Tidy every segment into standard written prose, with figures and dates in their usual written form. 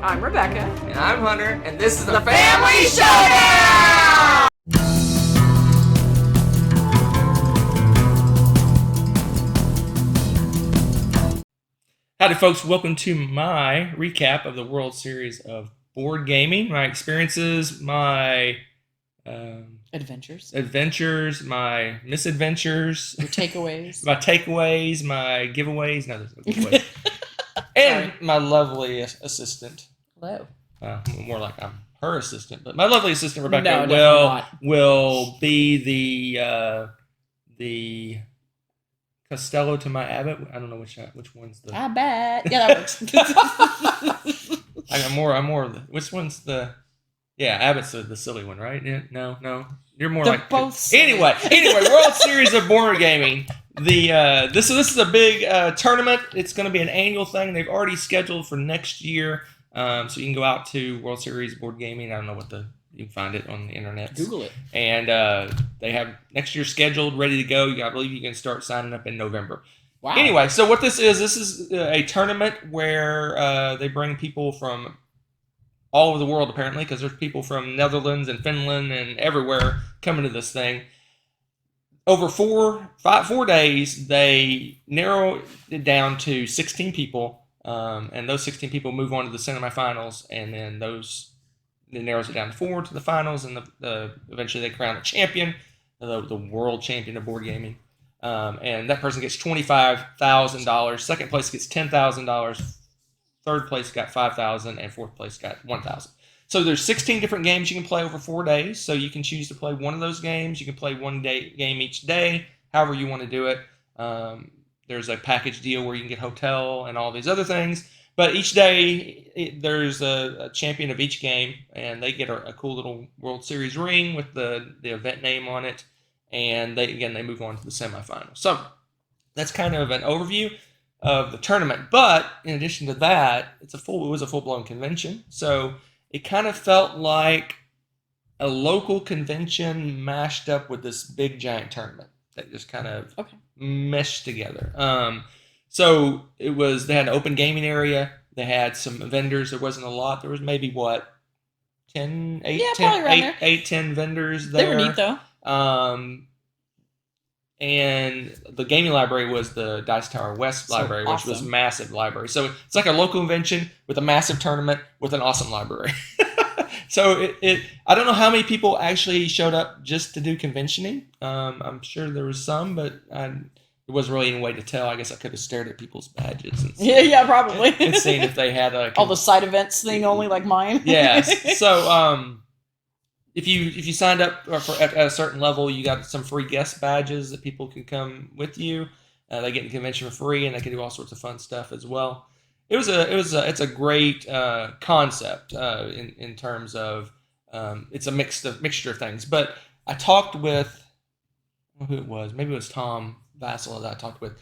I'm Rebecca. And I'm Hunter, and this is the Family Showdown! Howdy, folks. Welcome to my recap of the World Series of Board Gaming. My experiences, my adventures, my misadventures, your takeaways, my takeaways, my giveaways. No, there's no giveaways. And my lovely assistant. Hello. More like I'm her assistant, but my lovely assistant Rebecca not. will be the Costello to my Abbott. I don't know which one's the. I bet. Yeah, that works. I'm more of the. Which one's the? Yeah, Abbott's the silly one, right? Yeah, no. You're more They're like both silly. Anyway, World Series of Board Gaming. This is a big tournament. It's going to be an annual thing. They've already scheduled for next year. So you can go out to World Series Board Gaming. I don't know you can find it on the internet. Google it. And they have next year scheduled, ready to go. I believe you can start signing up in November. Wow. Anyway, so what this is a tournament where they bring people from all over the world, apparently, because there's people from Netherlands and Finland and everywhere coming to this thing. Over 4 days, they narrow it down to 16 people. And those 16 people move on to the semifinals, and then it narrows it down to 4 to the finals, and eventually they crown a champion, the world champion of board gaming. And that person gets $25,000. Second place gets $10,000. Third place got $5,000, and fourth place got $1,000. So there's 16 different games you can play over 4 days. So you can choose to play one of those games. You can play one game each day, however you want to do it. There's a package deal where you can get hotel and all these other things. But each day, there's a champion of each game, and they get a cool little World Series ring with the event name on it. And they move on to the semifinals. So that's kind of an overview of the tournament. But in addition to that, it was a full-blown convention. So it kind of felt like a local convention mashed up with this big giant tournament that just kind of meshed together. So they had an open gaming area. They had some vendors. There wasn't a lot. There was maybe 10 vendors there. They were neat though. And the gaming library was the Dice Tower West library, which was a massive library. So it's like a local convention with a massive tournament with an awesome library. So I don't know how many people actually showed up just to do conventioning. I'm sure there was some, but there wasn't really any way to tell. I guess I could have stared at people's badges and probably and seen if they had all the side events thing only like mine. Yes. So if you signed up at a certain level, you got some free guest badges that people can come with you. They get in the convention for free, and they can do all sorts of fun stuff as well. It's a great concept in terms of it's a mixture of things. But I talked with who it was. Maybe it was Tom Vassell that I talked with.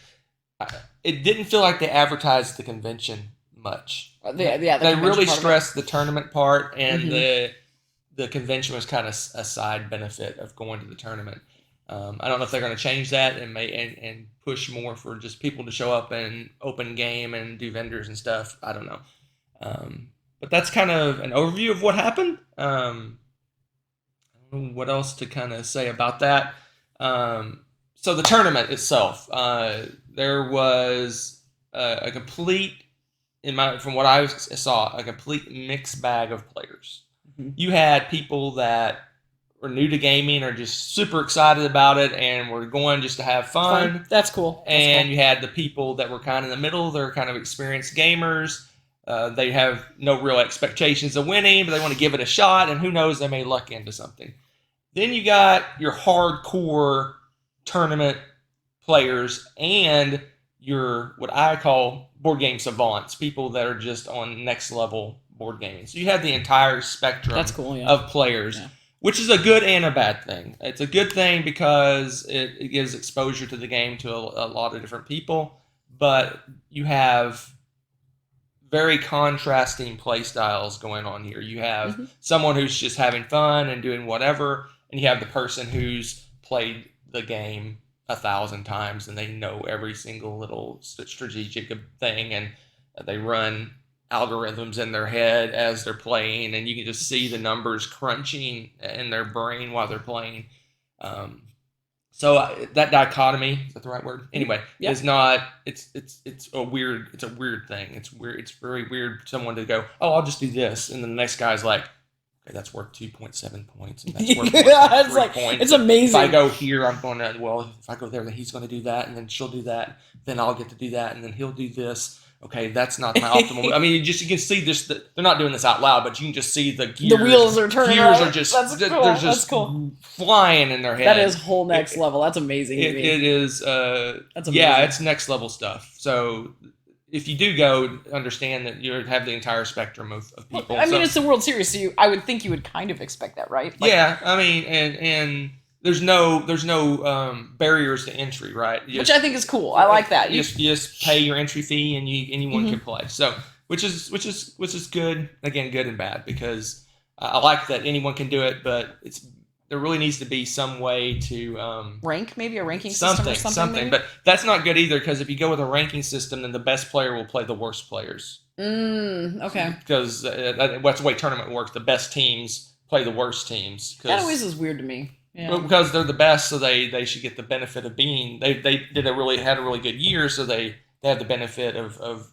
It didn't feel like they advertised the convention much. They really stressed the tournament part, and the convention was kind of a side benefit of going to the tournament. I don't know if they're going to change that and push more for just people to show up and open game and do vendors and stuff. I don't know. But that's kind of an overview of what happened. I don't know what else to kind of say about that. So the tournament itself, there was a complete, from what I saw, a complete mixed bag of players. You had people that were new to gaming or just super excited about it and were going just to have fun. That's cool. You had the people that were kind of in the middle. They're kind of experienced gamers. They have no real expectations of winning, but they want to give it a shot, and who knows, they may luck into something. Then you got your hardcore tournament players and your, what I call, board game savants, people that are just on next level board gaming. So you have the entire spectrum of players, which is a good and a bad thing. It's a good thing because it gives exposure to the game to a lot of different people, but you have very contrasting play styles going on here. You have someone who's just having fun and doing whatever, and you have the person who's played the game 1,000 times and they know every single little strategic thing, and they run algorithms in their head as they're playing, and you can just see the numbers crunching in their brain while they're playing. So that dichotomy, is that the right word? Anyway, Yeah. is not. It's a weird thing. It's weird. It's very weird for someone to go, oh, I'll just do this, and then the next guy's like, okay, that's worth 2.7 points, and that's worth Yeah, it's 1.3 like points. it's amazing. If I go here, I'm going to. Well, if I go there, then he's going to do that, and then she'll do that. Then I'll get to do that, and then he'll do this. Okay, that's not my optimal. I mean, you can see this. They're not doing this out loud, but you can just see the gears. The wheels are turning. Gears right? are just. That's cool. They're just That's cool. flying in their head. That is whole next level. That's amazing. It is. That's amazing. Yeah, it's next level stuff. So if you do go, understand that you have the entire spectrum of people. Well, I mean, it's the World Series, so I would think you would kind of expect that, right? Like, yeah, I mean, and there's no barriers to entry, right? Which I think is cool. I like that. You just pay your entry fee, and anyone can play. So which is good. Again, good and bad, because I like that anyone can do it, but there really needs to be some way to rank, maybe a ranking system or something. Maybe? But that's not good either, because if you go with a ranking system, then the best player will play the worst players. Okay. Because that's the way tournament works. The best teams play the worst teams. That always is weird to me. Yeah. Because they're the best, so they should get the benefit of being. They had a really good year, so they have the benefit of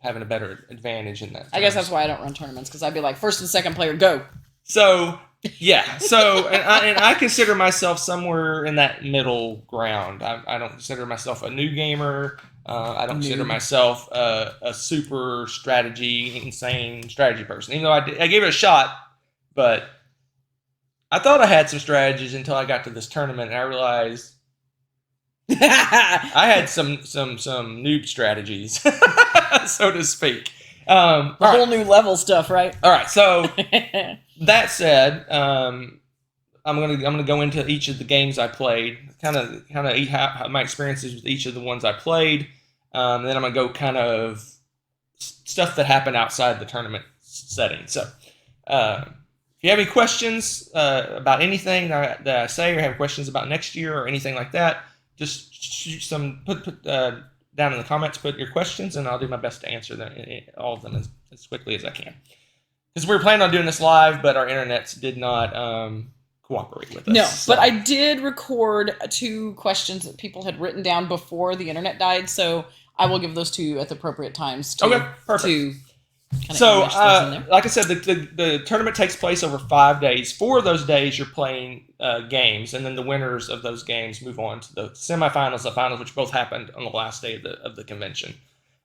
having a better advantage in that. I guess that's why I don't run tournaments, because I'd be like, first and second player, go. So yeah, so and I consider myself somewhere in that middle ground. I don't consider myself a new gamer. I don't consider myself a super insane strategy person. Even though I gave it a shot, but I thought I had some strategies until I got to this tournament, and I realized I had some noob strategies, so to speak. Whole new level stuff, right? All right. So that said, I'm gonna go into each of the games I played, kind of my experiences with each of the ones I played. Then I'm gonna go kind of stuff that happened outside the tournament setting. So. If you have any questions about anything that I say, or have questions about next year or anything like that, just shoot put down in the comments, put your questions, and I'll do my best to answer them, all of them as quickly as I can. Because we were planning on doing this live, but our internets did not cooperate with us. No, but I did record 2 questions that people had written down before the internet died, so I will give those to you at the appropriate times. Okay, perfect. So, like I said, the tournament takes place over 5 days. 4 of those days you're playing games, and then the winners of those games move on to the semifinals, the finals, which both happened on the last day of the convention.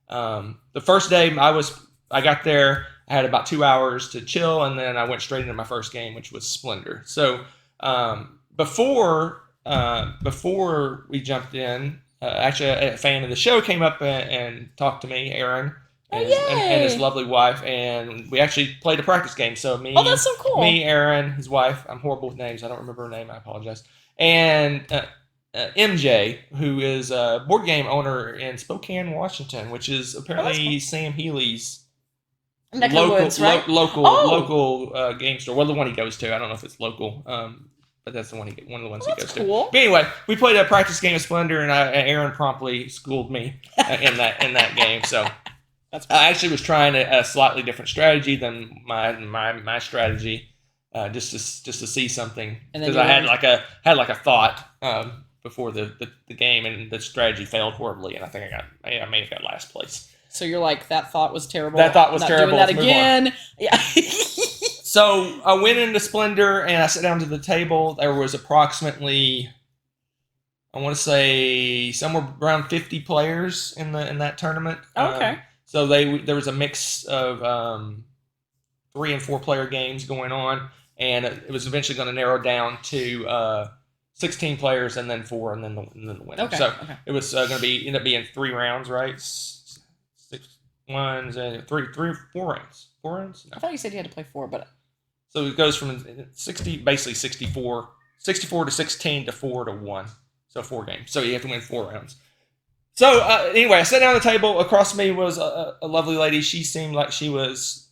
The first day I got there, I had about 2 hours to chill, and then I went straight into my first game, which was Splendor. So before we jumped in, actually a fan of the show came up and talked to me, Aaron. And his lovely wife, and we actually played a practice game. So that's so cool. Me, Aaron, his wife. I'm horrible with names. I don't remember her name. I apologize. And MJ, who is a board game owner in Spokane, Washington, which is apparently cool. Sam Healy's local game store. Well, the one he goes to. I don't know if it's local, but that's one of the ones he goes cool. to. But anyway, we played a practice game of Splendor, and Aaron promptly schooled me in that game. So. I actually was trying a slightly different strategy than my strategy, just to see something, because I had like a thought before the game, and the strategy failed horribly, and I think I may have got last place. So you're like, that thought was terrible. That thought was terrible. Doing that again. Yeah. So I went into Splendor and I sat down to the table. There was approximately, I want to say, somewhere around 50 players in that tournament. Okay. So there was a mix of 3 and 4 player games going on, and it was eventually going to narrow down to 16 players, and then 4, and then the winner. Okay. So it was going to end up being 3 rounds, right? 6 ones and 4 rounds. 4 rounds? No. I thought you said you had to play 4, but so it goes from 64 to 16 to 4 to 1. So 4 games. So you have to win 4 rounds. So anyway, I sat down at the table. Across from me was a lovely lady. She seemed like she was,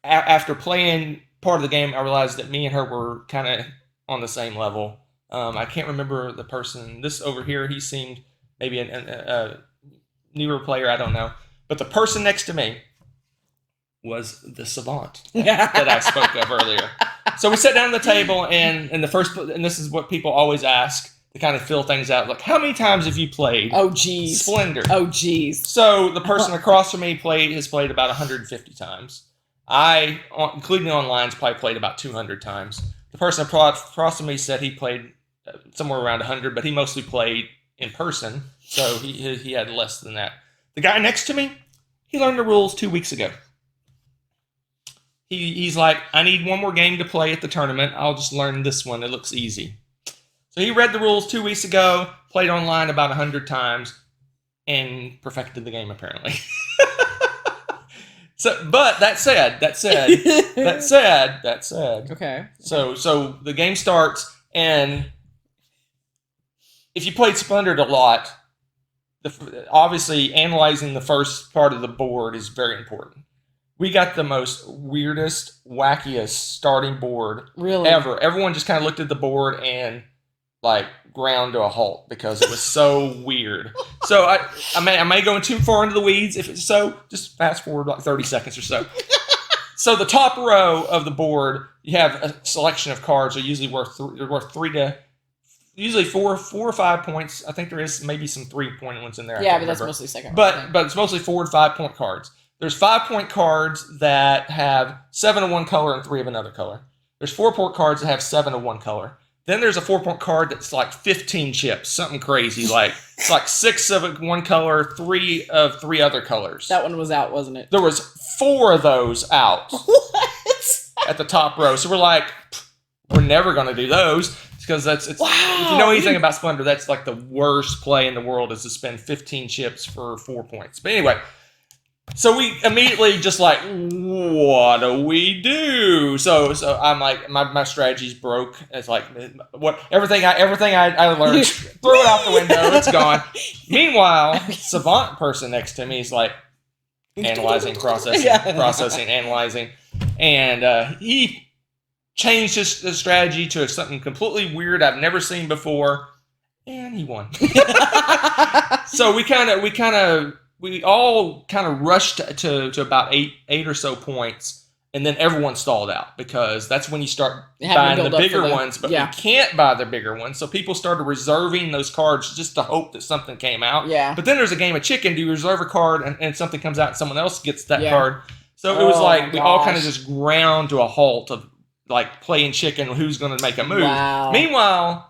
after playing part of the game, I realized that me and her were kind of on the same level. I can't remember the person. This over here, he seemed maybe a newer player. I don't know. But the person next to me, was the savant that I spoke of earlier. So we sat down at the table, and this is what people always ask to kind of fill things out. Like, how many times have you played? Oh, geez. Splendor. Oh, geez. So the person across from me has played about 150 times. I, including online, has probably played about 200 times. The person across from me said he played somewhere around 100, but he mostly played in person, so he had less than that. The guy next to me, he learned the rules 2 weeks ago. He's like, I need one more game to play at the tournament. I'll just learn this one. It looks easy. So he read the rules 2 weeks ago, played online about 100 times, and perfected the game apparently. But that said. Okay. So the game starts, and if you played Splendor a lot, obviously analyzing the first part of the board is very important. We got the most weirdest, wackiest starting board ever. Everyone just kind of looked at the board and like ground to a halt because it was so weird. So I may go too far into the weeds. If it's so, just fast forward like 30 seconds or so. So the top row of the board, you have a selection of cards. They're usually worth usually four or 5 points. I think there is maybe some 3-point ones in there. Yeah, but that's mostly second. But it's mostly 4 to 5 point cards. There's 5-point cards that have 7 of one color and 3 of another color. There's 4-point cards that have 7 of one color. Then there's a 4-point card that's like 15 chips, something crazy. Like it's like 6 of one color, 3 of 3 other colors. That one was out, wasn't it? There was 4 of those out. What? At the top row. So we're like, we're never going to do those because wow. If you know anything about Splendor, that's like the worst play in the world is to spend 15 chips for 4 points. But anyway. So we immediately just like, what do we do? So I'm like, my strategy's broke. It's like, what everything I learned, throw it out the window. It's gone. Meanwhile, savant person next to me is like analyzing, processing, analyzing, and he changed his strategy to something completely weird I've never seen before, and he won. So we all kind of rushed to about eight or so points, and then everyone stalled out because that's when you start buying the bigger ones, but we can't buy the bigger ones. So people started reserving those cards just to hope that something came out. Yeah. But then there's a game of chicken. Do you reserve a card and something comes out and someone else gets that card? So it was like we all kind of just ground to a halt of like playing chicken, who's going to make a move. Wow. Meanwhile,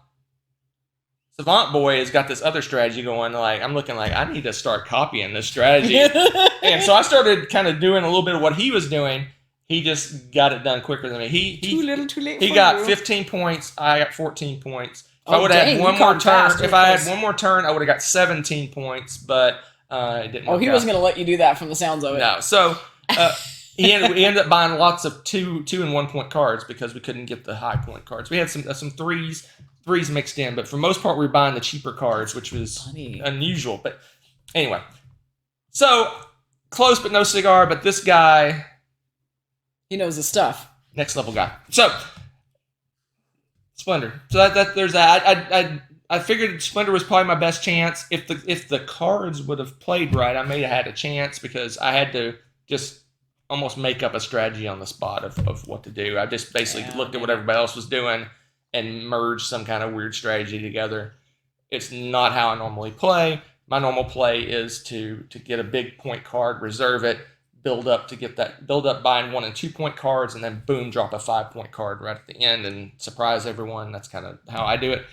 Savant Boy has got this other strategy going. Like I'm looking like I need to start copying this strategy, and so I started kind of doing a little bit of what he was doing. He just got it done quicker than me. Too late. He got 15 points. I got 14 points. If I would have had one more turn, I had one more turn, I would have got 17 points. But it didn't. Oh, he wasn't going to let you do that from the sounds of it. No. So he ended up buying lots of 2 and 1 point cards because we couldn't get the high point cards. We had some threes mixed in, but for the most part, we were buying the cheaper cards, which was unusual. But anyway, so close but no cigar. But this guy, he knows his stuff. Next level guy. So Splendor. So that there's that. I figured Splendor was probably my best chance. If the cards would have played right, I may have had a chance because I had to just almost make up a strategy on the spot of what to do. I just basically looked at what everybody else was doing and merge some kind of weird strategy together. It's not how I normally play. My normal play is to get a big point card, reserve it, build up buying 1 and 2 point cards, and then boom, drop a 5-point card right at the end and surprise everyone. That's kind of how I do it.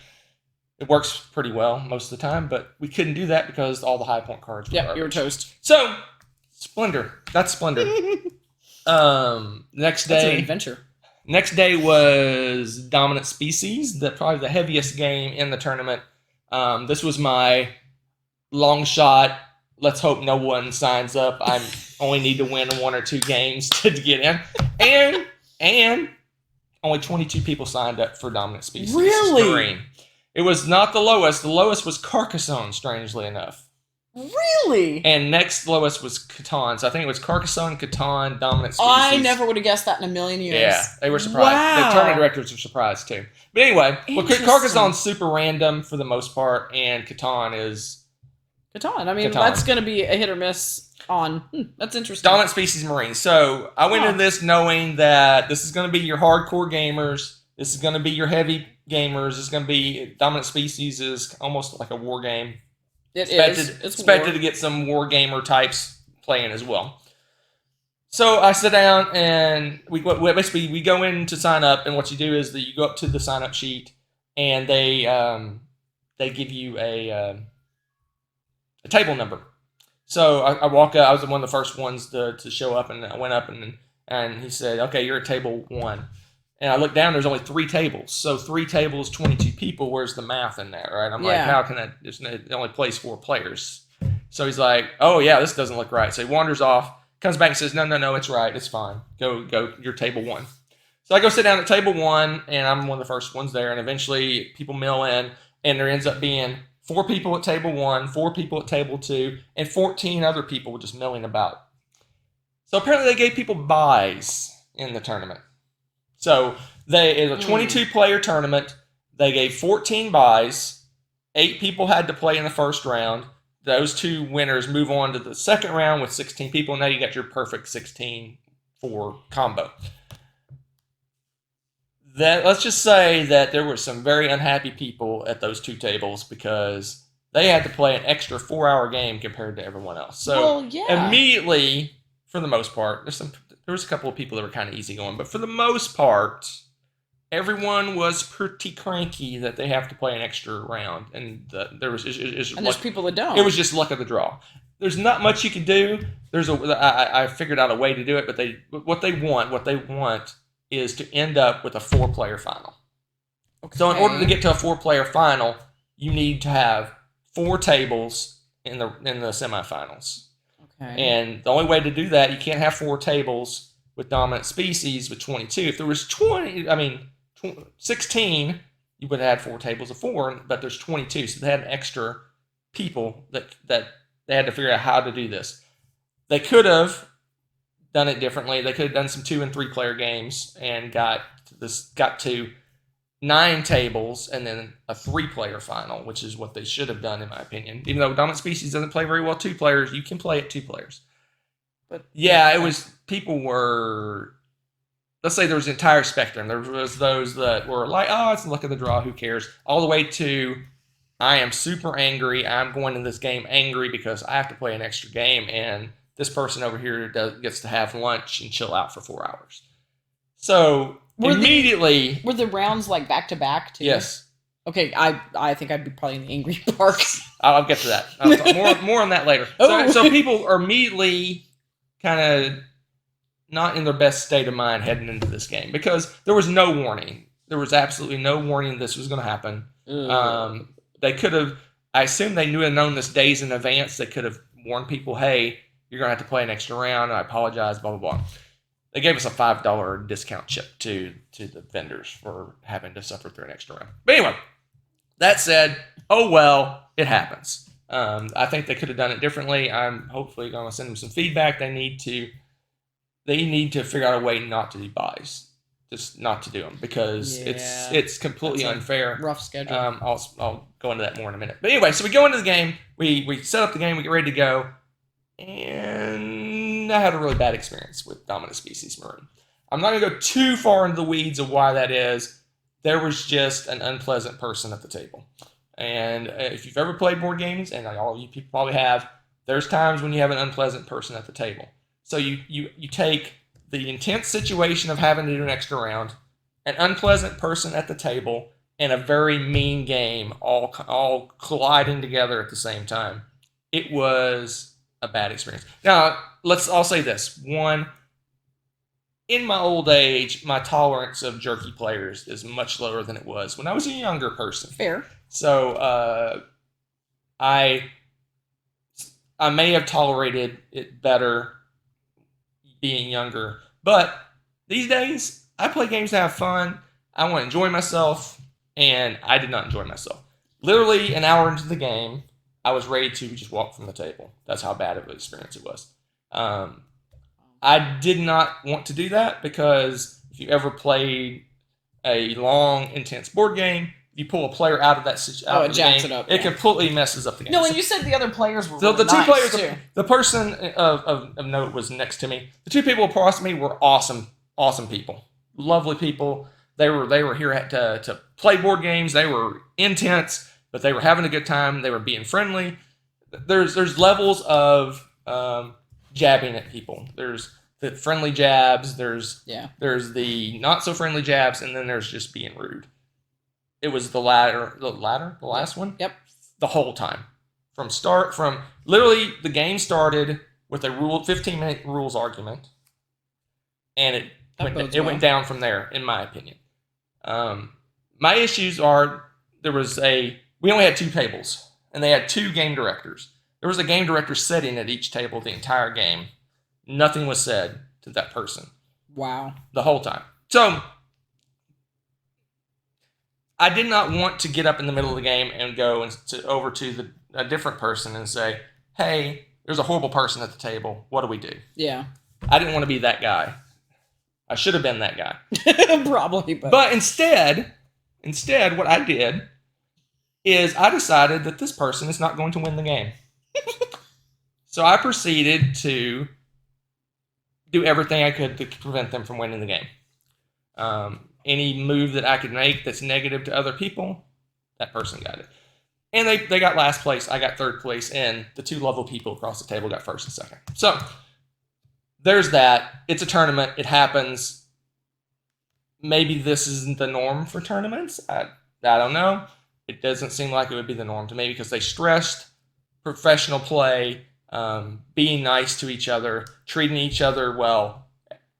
It works pretty well most of the time, but we couldn't do that because all the high point cards were garbage. You were toast. So Splendor. That's Splendor. Next day. That's an adventure. Next day was Dominant Species, probably the heaviest game in the tournament. This was my long shot. Let's hope no one signs up. I only need to win 1 or 2 games to get in. And only 22 people signed up for Dominant Species. Really? It was not the lowest. The lowest was Carcassonne, strangely enough. Really? And next lowest was Catan. So I think it was Carcassonne, Catan, Dominant Species. I never would have guessed that in a million years. Yeah, they were surprised. Wow. The tournament directors were surprised too. But anyway, Carcassonne's super random for the most part, and Catan is Catan. I mean, Catan. that's going to be a hit or miss on. That's interesting. Dominant Species Marine. So I went into this knowing that this is going to be your hardcore gamers. This is going to be your heavy gamers. It's going to be Dominant Species is almost like a war game. It's expected war. to get some war gamer types playing as well. So I sit down and we go in to sign up, and what you do is that you go up to the sign up sheet, and they give you a table number. So I walk up. I was one of the first ones to show up, and I went up and he said, "Okay, you're at table 1." And I look down. There's only 3 tables. So 3 tables, 22 people. Where's the math in that, right? I'm like, how can I? It only plays 4 players. So he's like, "Oh yeah, this doesn't look right." So he wanders off, comes back and says, "No, it's right. It's fine. Go. You're table 1." So I go sit down at table 1, and I'm one of the first ones there. And eventually, people mill in, and there ends up being 4 people at table 1, 4 people at table 2, and 14 other people just milling about. So apparently they gave people buys in the tournament. So it's a 22-player tournament. They gave 14 buys. 8 people had to play in the first round. Those 2 winners move on to the second round with 16 people. Now you got your perfect 16 for combo. Let's just say that there were some very unhappy people at those 2 tables because they had to play an extra 4-hour game compared to everyone else. So immediately, for the most part, there was a couple of people that were kind of easygoing, but for the most part, everyone was pretty cranky that they have to play an extra round, and there's people that don't. It was just luck of the draw. There's not much you can do. I figured out a way to do it, but what they want is to end up with a 4-player final. Okay. So in order to get to a 4-player final, you need to have 4 tables in the semifinals. Okay. And the only way to do that, you can't have 4 tables with Dominant Species with 22. If there was 16, you would have had 4 tables of 4, but there's 22, so they had extra people that they had to figure out how to do this. They could have done it differently. They could have done some 2- and 3-player games and got to 9 tables and then a 3-player final, which is what they should have done, in my opinion. Even though Dominant Species doesn't play very well 2 players, you can play it 2 players. But yeah, it was, people were, let's say there was an entire spectrum. There was those that were like, oh, it's the luck of the draw, who cares? All the way to, I am super angry. I'm going in this game angry because I have to play an extra game, and this person over here gets to have lunch and chill out for 4 hours. So were the rounds like back to back too? Yes. Okay, I think I'd be probably in the angry part. I'll get to that. I'll talk more on that later. So people are immediately kind of not in their best state of mind heading into this game because there was no warning. There was absolutely no warning this was going to happen. They could have, I assume they knew and known this days in advance. They could have warned people, hey, you're going to have to play an extra round. I apologize, blah, blah, blah. They gave us a $5 discount chip to the vendors for having to suffer through an extra round. But anyway, that said, oh well, it happens. I think they could have done it differently. I'm hopefully going to send them some feedback. They need to figure out a way not to do buys, just not to do them because it's completely unfair. Rough schedule. I'll go into that more in a minute. But anyway, so we go into the game. We set up the game. We get ready to go. And I had a really bad experience with Dominant Species Marine. I'm not going to go too far into the weeds of why that is. There was just an unpleasant person at the table. And if you've ever played board games, and all of you people probably have, there's times when you have an unpleasant person at the table. So you take the intense situation of having to do an extra round, an unpleasant person at the table, and a very mean game all colliding together at the same time. It was a bad experience. Now, I'll say this. One, in my old age, my tolerance of jerky players is much lower than it was when I was a younger person. Fair. So I may have tolerated it better being younger, but these days I play games to have fun. I want to enjoy myself, and I did not enjoy myself. Literally an hour into the game, I was ready to just walk from the table. That's how bad of an experience it was. I did not want to do that because if you ever played a long, intense board game, you pull a player out of that out of it the jacks game, it up. it completely messes up the game. No, and you said the other players were So really the two nice, players, too. the person of note was next to me. The two people across me were awesome people, lovely people. They were here to play board games. They were intense, but they were having a good time. They were being friendly. There's levels of jabbing at people. There's the friendly jabs. There's the not so friendly jabs, and then there's just being rude. It was the last one. Yep. The whole time, from literally the game started with a 15-minute rules argument, and it went down from there, in my opinion. My issues are we only had 2 tables, and they had 2 game directors. There was a game director sitting at each table the entire game. Nothing was said to that person. Wow. The whole time. So I did not want to get up in the middle of the game and go over to a different person and say, hey, there's a horrible person at the table. What do we do? Yeah. I didn't want to be that guy. I should have been that guy. Probably. But instead, what I did is I decided that this person is not going to win the game. So I proceeded to do everything I could to prevent them from winning the game. Any move that I could make that's negative to other people, that person got it. And they got last place, I got third place, and the 2 level people across the table got first and second. So there's that. It's a tournament. It happens. Maybe this isn't the norm for tournaments. I don't know. It doesn't seem like it would be the norm to me because they stressed professional play, being nice to each other, treating each other well.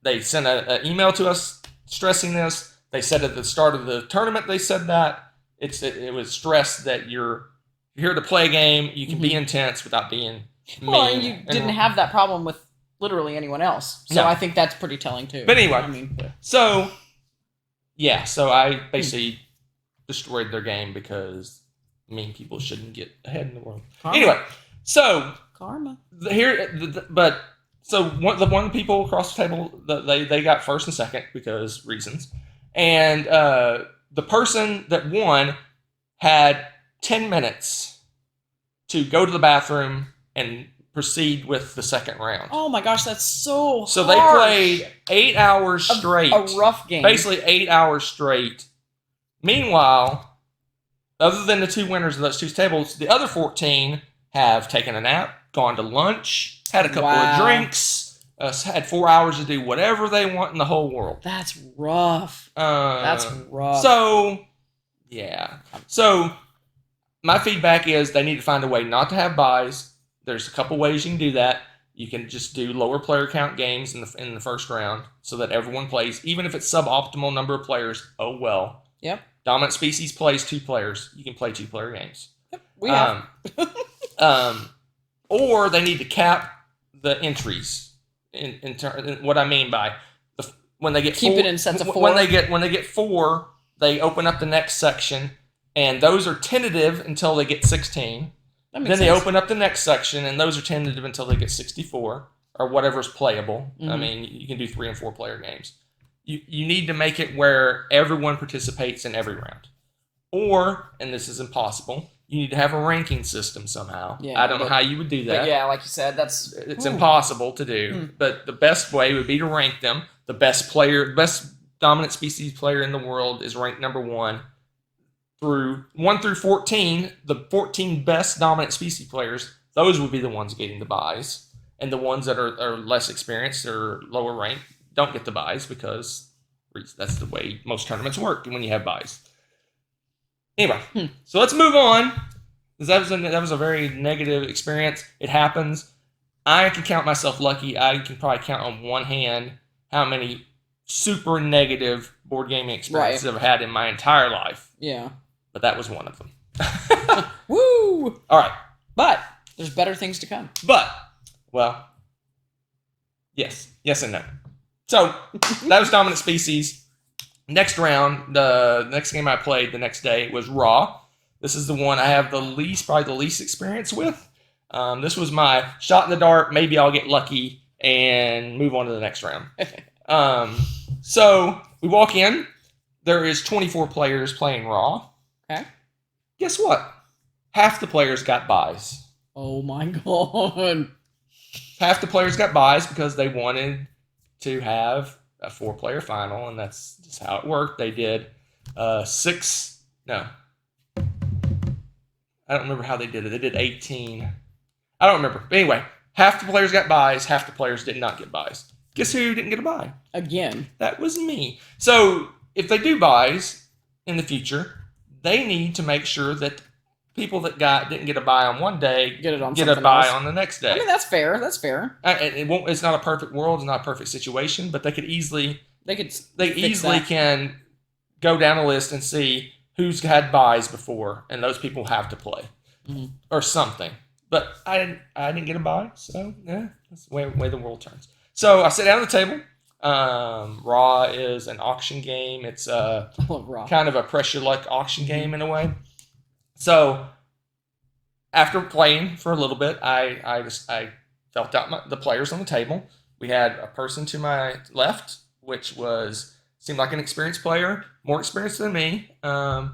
They sent an email to us stressing this. They said at the start of the tournament, they said that. It was stressed that you're here to play a game. You can be intense without being mean. Well, and you didn't have that problem with literally anyone else. So No. I think that's pretty telling, too. But anyway, so I basically destroyed their game because mean people shouldn't get ahead in the world. Karma. Anyway, so Karma. The one people across the table, they got first and second because reasons, and the person that won had 10 minutes to go to the bathroom and proceed with the second round. Oh my gosh, that's so So they played 8 hours straight. A rough game. Basically 8 hours straight. Meanwhile, other than the 2 winners of those 2 tables, the other 14 have taken a nap, gone to lunch, had a couple of drinks, had 4 hours to do whatever they want in the whole world. That's rough. That's rough. So, yeah. So, my feedback is they need to find a way not to have buys. There's a couple ways you can do that. You can just do lower player count games in the first round so that everyone plays, even if it's suboptimal number of players. Oh well. Yep. Dominant species plays 2 players. You can play 2-player games. Yep, we have. Or they need to cap the entries. What I mean by when they get keep 4, it in sets of 4. When they get 4, they open up the next section, and those are tentative until they get 16. That makes Then they sense. open up the next section, and those are tentative until they get 64 or whatever's playable. Mm-hmm. I mean, you can do 3 and 4 player games. You need to make it where everyone participates in every round. Or, and this is impossible, you need to have a ranking system somehow. Yeah, I don't know how you would do that. But yeah, like you said, it's impossible to do. But the best way would be to rank them. The best dominant species player in the world is ranked number 1. Through 1 through 14, the 14 best dominant species players, those would be the ones getting the buys. And the ones that are less experienced or lower ranked don't get the buys because that's the way most tournaments work when you have buys. Anyway, so let's move on. That was a very negative experience. It happens. I can count myself lucky. I can probably count on one hand how many super negative board gaming experiences I've had in my entire life. Yeah. But that was one of them. Woo! All right. But there's better things to come. But, well, yes. Yes and no. So, that was Dominant Species. Next round, the next game I played the next day was Raw. This is the one I have probably the least experience with. This was my shot in the dark, maybe I'll get lucky, and move on to the next round. So, we walk in. There is 24 players playing Raw. Okay. Guess what? Half the players got buys. Oh my god. Half the players got buys because they wanted to have a 4-player final, and that's just how it worked. They did 6. No, I don't remember how they did it. They did 18. I don't remember. But anyway, half the players got buys. Half the players did not get buys. Guess who didn't get a buy? Again. That was me. So if they do buys in the future, they need to make sure that people that didn't get a buy on one day Get it on get a something buy else. on the next day. I mean, that's fair. That's fair. It's not a perfect world. It's not a perfect situation, but they easily that. can go down a list and see who's had buys before, and those people have to play or something. But I didn't get a buy, so yeah, that's the way the world turns. So I sit down at the table. Raw is an auction game. It's kind of a pressure luck auction game in a way. So after playing for a little bit, I felt out the players on the table. We had a person to my left, which seemed like an experienced player, more experienced than me, a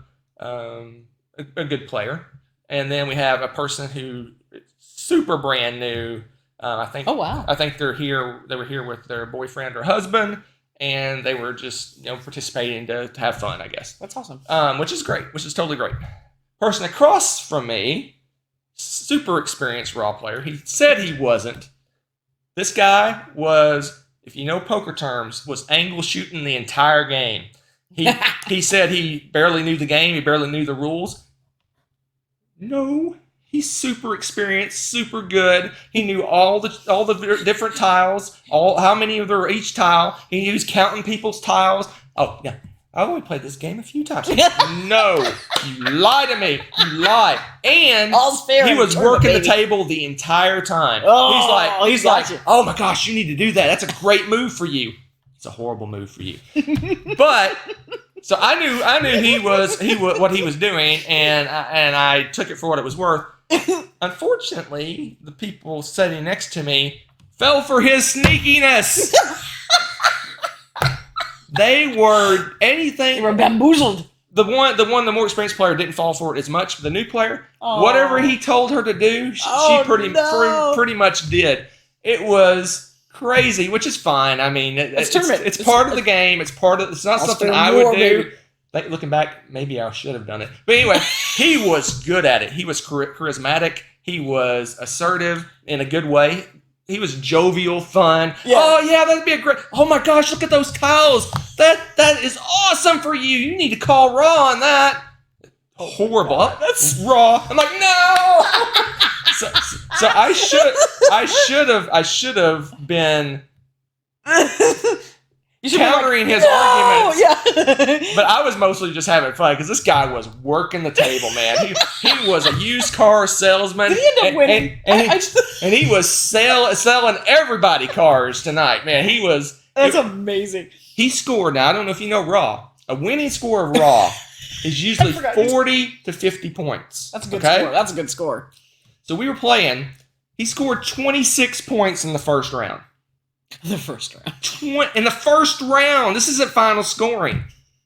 good player. And then we have a person who super brand new. I think. Oh wow! I think they're here. They were here with their boyfriend or husband, and they were just participating to have fun. I guess that's awesome. Which is great. Which is totally great. Person across from me, super experienced Raw player. He said he wasn't. This guy was, if you know poker terms, was angle shooting the entire game. He said he barely knew the game. He barely knew the rules. No. He's super experienced, super good. He knew all the different tiles, how many of there were each tile. He was counting people's tiles. Oh, yeah. I only played this game a few times. No. You lie to me. You lie. And he was working the table the entire time. Oh, he's like, oh my gosh, you need to do that. That's a great move for you. It's a horrible move for you. But... So I knew what he was doing, and I took it for what it was worth. Unfortunately, the people sitting next to me fell for his sneakiness. They were anything. They were bamboozled. The more experienced player didn't fall for it as much. The new player, whatever he told her to do, she pretty much did. It was crazy, which is fine. I mean, it's part of the game. It's not something I would do. Looking back, maybe I should have done it. But anyway, he was good at it. He was charismatic. He was assertive in a good way. He was jovial, fun. Yeah. Oh yeah, that'd be a great. Oh my gosh, look at those tiles. That is awesome for you. You need to call Raw on that. Horrible. That's Raw. I'm like, no. So I should have been countering his arguments. Yeah. But I was mostly just having fun because this guy was working the table, man. He was a used car salesman. Did he end up winning? And he was selling everybody cars tonight, man. That's amazing. He scored. Now I don't know if you know Raw. A winning score of Raw is usually 40 to 50 points. That's a good score. That's a good score. So we were playing. He scored 26 points in the first round. The first round. In the first round. This isn't final scoring.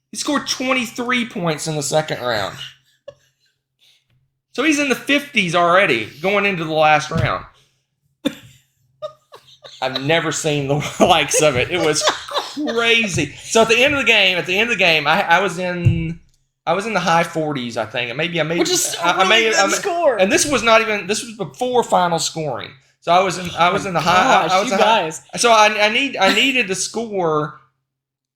He scored 23 points in the second round. So he's in the 50s already, going into the last round. I've never seen the likes of it. It was crazy. So at the end of the game, I was in the high 40s, I think. Which is still a really good score. And this was before final scoring. So I was in the high. Guys. So I needed to score.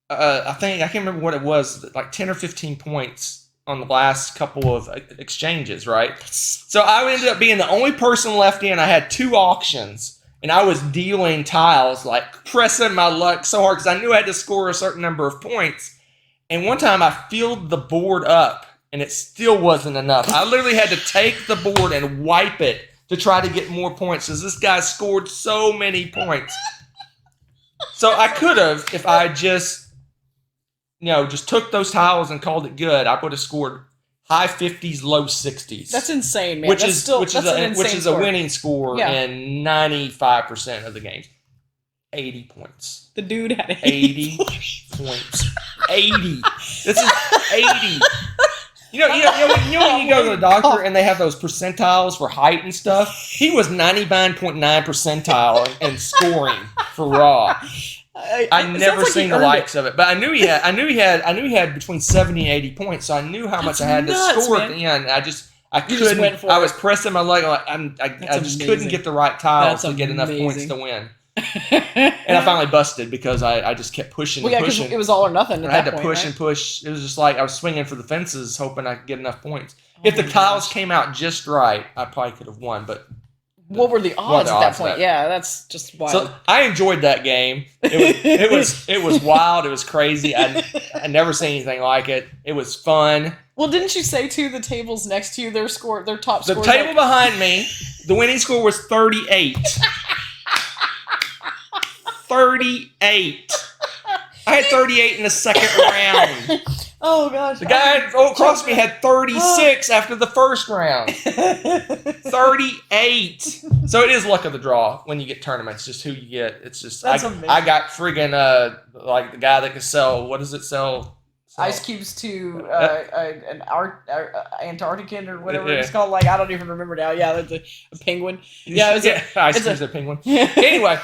I can't remember what it was, like 10 or 15 points on the last couple of exchanges, right? So I ended up being the only person left in. I had 2 auctions, and I was dealing tiles, like pressing my luck so hard because I knew I had to score a certain number of points. And one time I filled the board up, and it still wasn't enough. I literally had to take the board and wipe it to try to get more points because this guy scored so many points. So I could have, if I just took those tiles and called it good, I would have scored high 50s, low 60s. That's insane, man. Which is a winning score Yeah. in 95% of the games. 80 points. The dude had 80 points. 80. This is 80. When you go to the doctor and they have those percentiles for height and stuff. He was 99.9 percentile in scoring for Raw. I never like seen the likes of it, but I knew he had between 70 and 80 points, so I knew how much I had to score at the end. I couldn't. I was pressing my leg. I just couldn't get the right tiles to get enough points to win. And I finally busted because I just kept pushing and pushing. It was all or nothing. I had to push and push. It was just like I was swinging for the fences, hoping I could get enough points. If the tiles came out just right, I probably could have won. But what were the odds at that point? Yeah, that's just wild. So I enjoyed that game. It was wild. It was crazy. I never seen anything like it. It was fun. Well, didn't you say too the tables next to you their top score? The table behind me, the winning score was 38. 38. I had 38 in the second round. Oh gosh. The guy across me had 36 after the first round. 38. So it is luck of the draw when you get tournaments, just who you get. It's just That's amazing. I got friggin' like the guy that can sell, what does it sell? Ice cubes to an Antarctican or whatever it's called. Like I don't even remember now. Yeah, that's a penguin. Yeah, it was ice cubes a penguin. Anyway.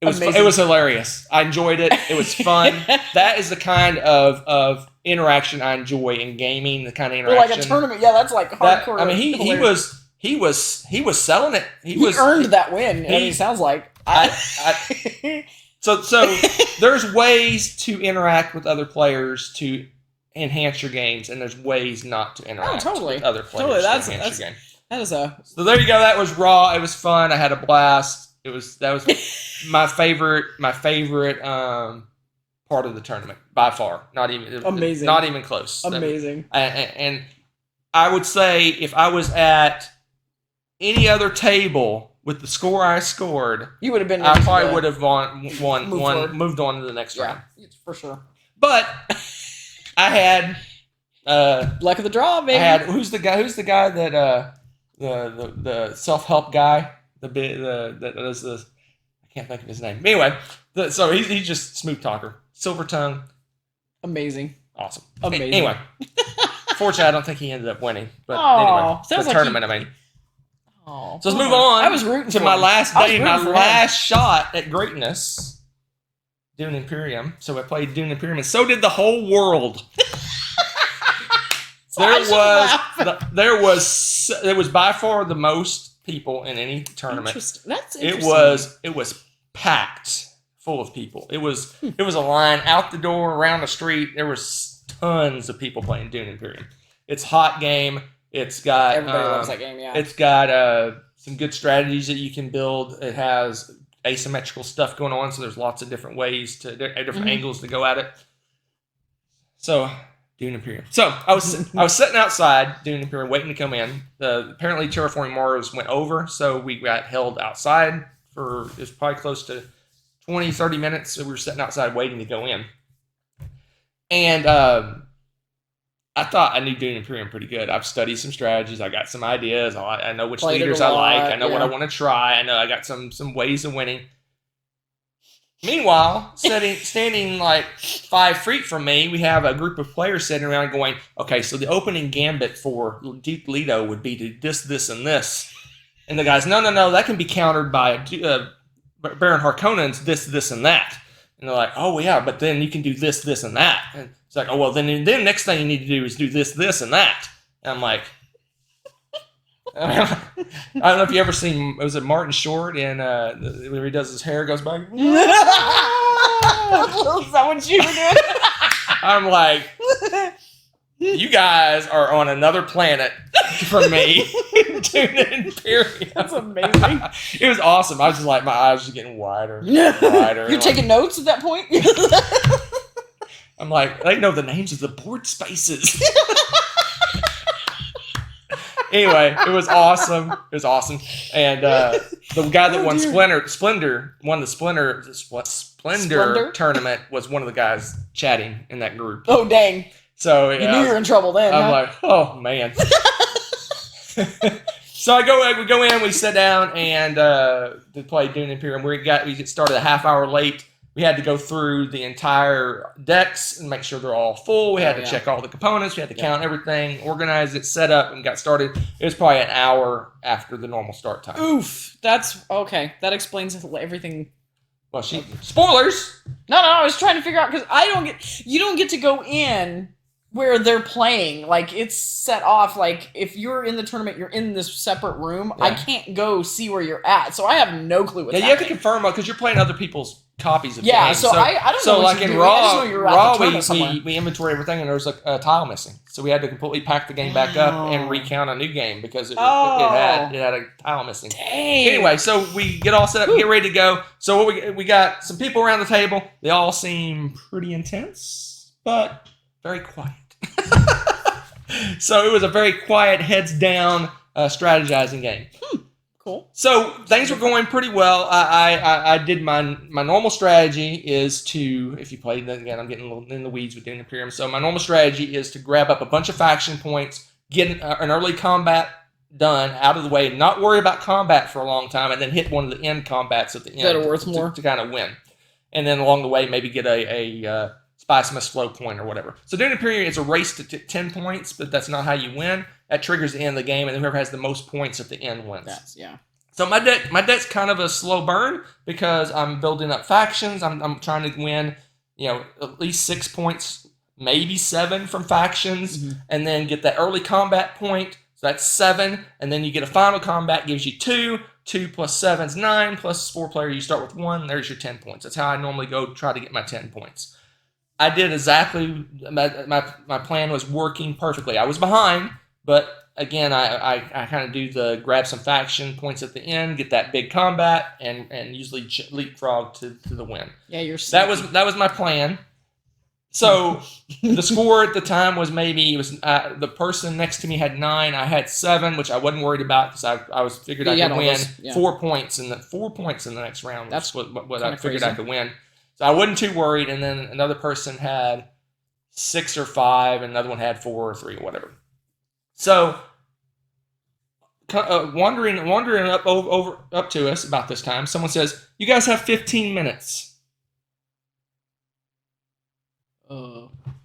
It was hilarious. I enjoyed it. It was fun. That is the kind of interaction I enjoy in gaming. The kind of interaction, like a tournament. Yeah, that's like hardcore. He was selling it. He earned that win. It sounds like. So there's ways to interact with other players to enhance your games, and there's ways not to interact with other players to enhance your game. So there you go. That was Raw. It was fun. I had a blast. That was my favorite part of the tournament by far. Not even amazing. Not even close. Amazing. And I would say if I was at any other table with the score I scored, you would have been. I probably would have moved on to the next round. For sure. But I had luck of the draw, baby. I had who's the guy that the self-help guy. I can't think of his name. Anyway, so he's just smooth talker, silver tongue, amazing, awesome, amazing. Anyway, fortunately, I don't think he ended up winning, but anyway, the tournament. So let's move on. I was rooting to for my him. last day, my last shot at greatness, Dune Imperium. So I played Dune Imperium, and so did the whole world. There was by far the most people in any tournament. That's interesting. It was packed full of people. It was a line out the door, around the street. There was tons of people playing Dune Imperium. It's a hot game. It's got everybody loves that game. Yeah, it's got some good strategies that you can build. It has asymmetrical stuff going on, so there's lots of different ways different angles to go at it. So. Dune Imperium. So I was sitting outside Dune Imperium waiting to come in. Apparently Terraforming Mars went over, so we got held outside for it was probably close to 20, 30 minutes. So we were sitting outside waiting to go in. And I thought I knew Dune Imperium pretty good. I've studied some strategies. I got some ideas. I know which leaders I like. I know what I want to try. I know I got some ways of winning. Meanwhile, standing like 5 feet from me, we have a group of players sitting around going, okay, so the opening gambit for Deep Leto would be to this, and this. And the guys, no, that can be countered by Baron Harkonnen's this, and that. And they're like, oh, yeah, but then you can do this, and that. And it's like, oh, well, then next thing you need to do is do this, and that. And I'm like... I don't know if you ever seen, was it Martin Short in when he does his hair goes back? Is that what you were doing? I'm like, you guys are on another planet from me. Dune Imperium. That's amazing. It was awesome. I was just like, my eyes were getting wider and wider. You're taking notes at that point? I'm like, they know the names of the board spaces. Anyway, it was awesome. And the guy that won Splendor tournament was one of the guys chatting in that group. Oh, dang. So you knew you were in trouble then. I'm like, oh, man. So we go in, we sit down, and to play Dune Imperium. We get started a half hour late. We had to go through the entire decks and make sure they're all full. We had to check all the components. We had to count everything, organize it, set up, and got started. It was probably an hour after the normal start time. Oof. That's okay. That explains everything. Well, spoilers. No, I was trying to figure out because you don't get to go in where they're playing. Like it's set off. Like if you're in the tournament, you're in this separate room. I can't go see where you're at, so I have no clue what's happening. You have to confirm because you're playing other people's copies of games. I don't know. Like in Raw, we inventory everything, and there was a tile missing, so we had to completely pack the game back up and recount a new game because it had a tile missing. Dang. Anyway, so we get all set up, get ready to go. So we got some people around the table. They all seem pretty intense, but very quiet. So it was a very quiet, heads down strategizing game. Cool. So things were going pretty well. I did my normal strategy is to, if you played, again, I'm getting a little in the weeds with Dune Imperium. So my normal strategy is to grab up a bunch of faction points, get an early combat done out of the way, not worry about combat for a long time, and then hit one of the end combats at the end that are worth more to kind of win. And then along the way, maybe get a Spice Flow point or whatever. So Dune Imperium is a race to 10 points, but that's not how you win. That triggers the end of the game, and whoever has the most points at the end wins. So my deck's kind of a slow burn because I'm building up factions. I'm trying to win, at least 6 points, maybe 7 from factions, and then get that early combat point. So that's 7, and then you get a final combat, gives you 2. 2 plus 7 is 9, plus 4 player, you start with 1. There's your 10 points. That's how I normally go try to get my 10 points. I did exactly, my plan was working perfectly. I was behind, but again, I kind of do the grab some faction points at the end, get that big combat, and usually leapfrog to the win. Yeah, you're sneaky. That was my plan. So the score at the time was the person next to me had 9, I had 7, which I wasn't worried about because I was figured I could win 4 points in the next round. That's what I figured I could win. So I wasn't too worried, and then another person had 6 or 5, and another one had 4 or 3 or whatever. So, wandering up to us about this time, someone says, "You guys have 15 minutes."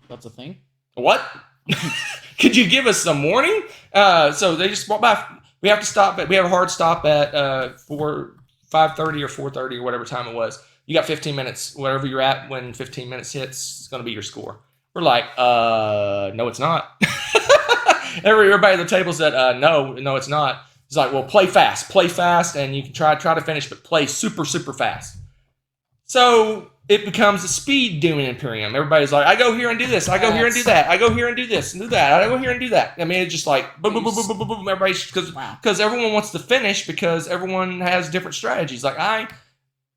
That's a thing. What? Could you give us some warning? So they just walk by. We have to stop. We have a hard stop at 5:30 or 4:30 or whatever time it was. You got 15 minutes. Wherever you're at when 15 minutes hits, it's going to be your score. We're like, no, it's not. Everybody at the table said, no, it's not. It's like, well, play fast, and you can try to finish, but play super, super fast. So it becomes a speed Dune Imperium. Everybody's like, I go here and do this. I go here and do that. I go here and do this and do that. I go here and do that. I mean, it's just like boom, boom, boom, boom, boom, boom, boom. Everybody's because everyone wants to finish because everyone has different strategies. Like I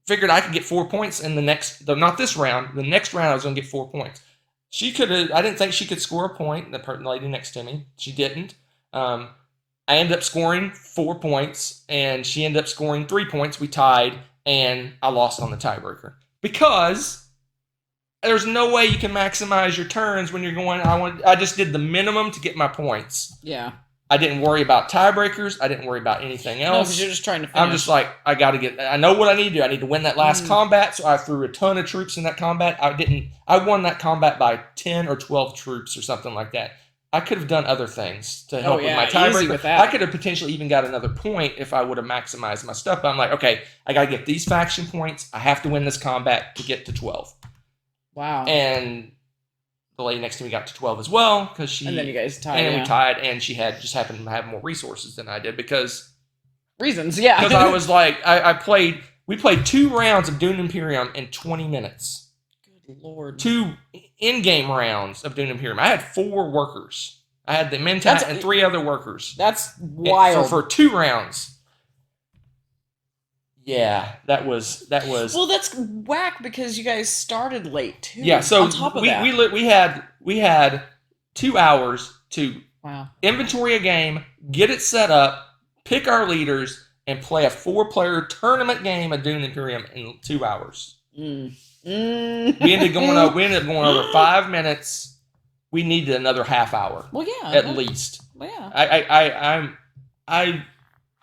figured I could get 4 points in the next, not this round. The next round I was going to get 4 points. She could have. I didn't think she could score a point. The lady next to me, she didn't. I ended up scoring 4 points, and she ended up scoring 3 points. We tied, and I lost on the tiebreaker because there's no way you can maximize your turns when you're going. I just did the minimum to get my points. Yeah. I didn't worry about tiebreakers. I didn't worry about anything else. No, because you're just trying to finish. I'm just like, I know what I need to do. I need to win that last combat, so I threw a ton of troops in that combat. I won that combat by 10 or 12 troops or something like that. I could have done other things to help with my tiebreaker. I could have potentially even got another point if I would have maximized my stuff. But I'm like, okay, I got to get these faction points. I have to win this combat to get to 12. Wow. And the lady next to me got to 12 as well because she. And then you guys tied. And we tied, and she just happened to have more resources than I did because. Reasons, yeah. Because I was like, we played 2 rounds of Dune Imperium in 20 minutes. Good Lord. 2 in-game rounds of Dune Imperium. I had 4 workers. I had the Mentat and 3 other workers. That's wild. For 2 rounds. Yeah, that was. Well, that's whack because you guys started late too. Yeah, so on top of that, we had 2 hours to inventory a game, get it set up, pick our leaders, and play a 4-player tournament game of Dune Imperium in 2 hours. We ended up going over 5 minutes. We needed another half hour. Well, yeah, at least. Well, yeah. I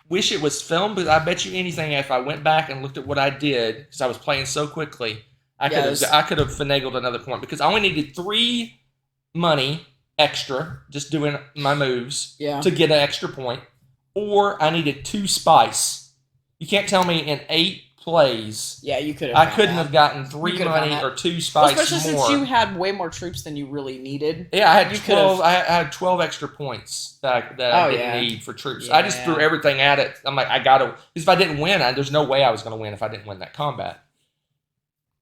wish it was filmed, but I bet you anything if I went back and looked at what I did, because I was playing so quickly, I could have finagled another point because I only needed 3 money extra just doing my moves to get an extra point, or I needed 2 spice. You can't tell me in 8 plays. Yeah, you could have. I couldn't have gotten 3 money or 2 spice especially more. since you had way more troops than you really needed. Yeah, I had 12. I had 12 extra points that I didn't need for troops. Yeah. I just threw everything at it. I'm like, I gotta. Because if I didn't win, there's no way I was going to win if I didn't win that combat.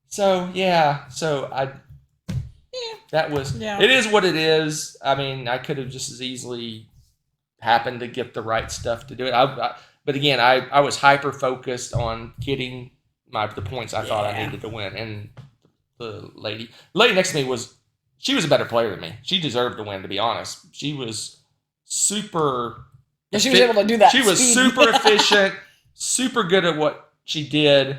So yeah, that was. Yeah. It is what it is. I mean, I could have just as easily happened to get the right stuff to do it. But again, I was hyper focused on getting the points I thought I needed to win. And the lady next to me was a better player than me. She deserved to win, to be honest. She was super. Yeah, she was able to do that. She was super efficient, super good at what she did.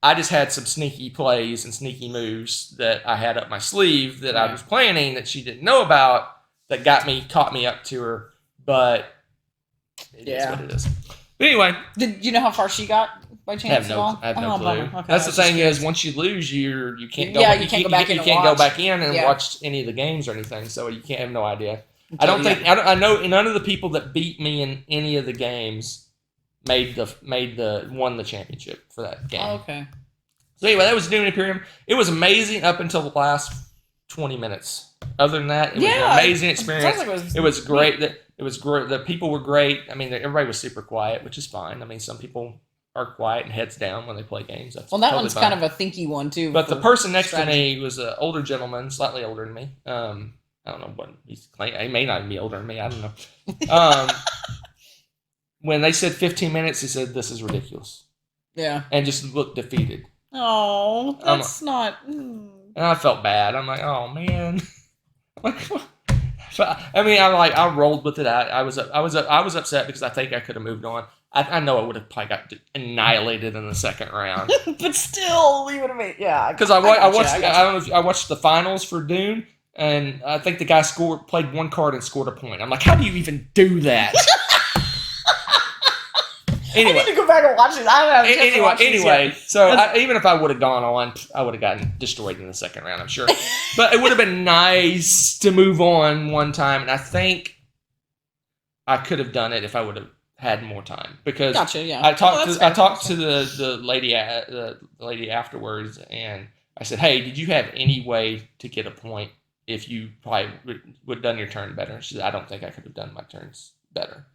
I just had some sneaky plays and sneaky moves that I had up my sleeve that I was planning that she didn't know about that caught me up to her. But it is what it is. But anyway. Did you know how far she got by chance at all? I have no clue. Okay, that's the thing is, once you lose, you can't go. You can't go back in. You can't go back in and watch any of the games or anything. So you can't have no idea. I know none of the people that beat me in any of the games won the championship for that game. Oh, okay. So anyway, that was Dune Imperium. It was amazing up until the last 20 minutes. Other than that, it was an amazing experience. It was great. It was great. The people were great. I mean, everybody was super quiet, which is fine. I mean, some people are quiet and heads down when they play games. That's that one's fine. Kind of a thinky one too. But the person next to me was an older gentleman, slightly older than me. I don't know what he's claiming. He may not even be older than me. I don't know. When they said 15 minutes, he said, "This is ridiculous." Yeah. And just looked defeated. Oh, that's not. And I felt bad. I'm like, oh man. I mean, I rolled with it. I was upset because I think I could have moved on. I know I would have probably got annihilated in the second round. But still, we would have made Because I watched the finals for Dune, and I think the guy played 1 card and scored a point. I'm like, how do you even do that? Anyway, I need to go back and watch it. I don't have a chance to watch Anyway, so even if I would have gone on, I would have gotten destroyed in the second round, I'm sure. But it would have been nice to move on one time, and I think I could have done it if I would have had more time. Because I talked to the lady afterwards, and I said, "Hey, did you have any way to get a point if you probably would have done your turn better?" She said, "I don't think I could have done my turns better,"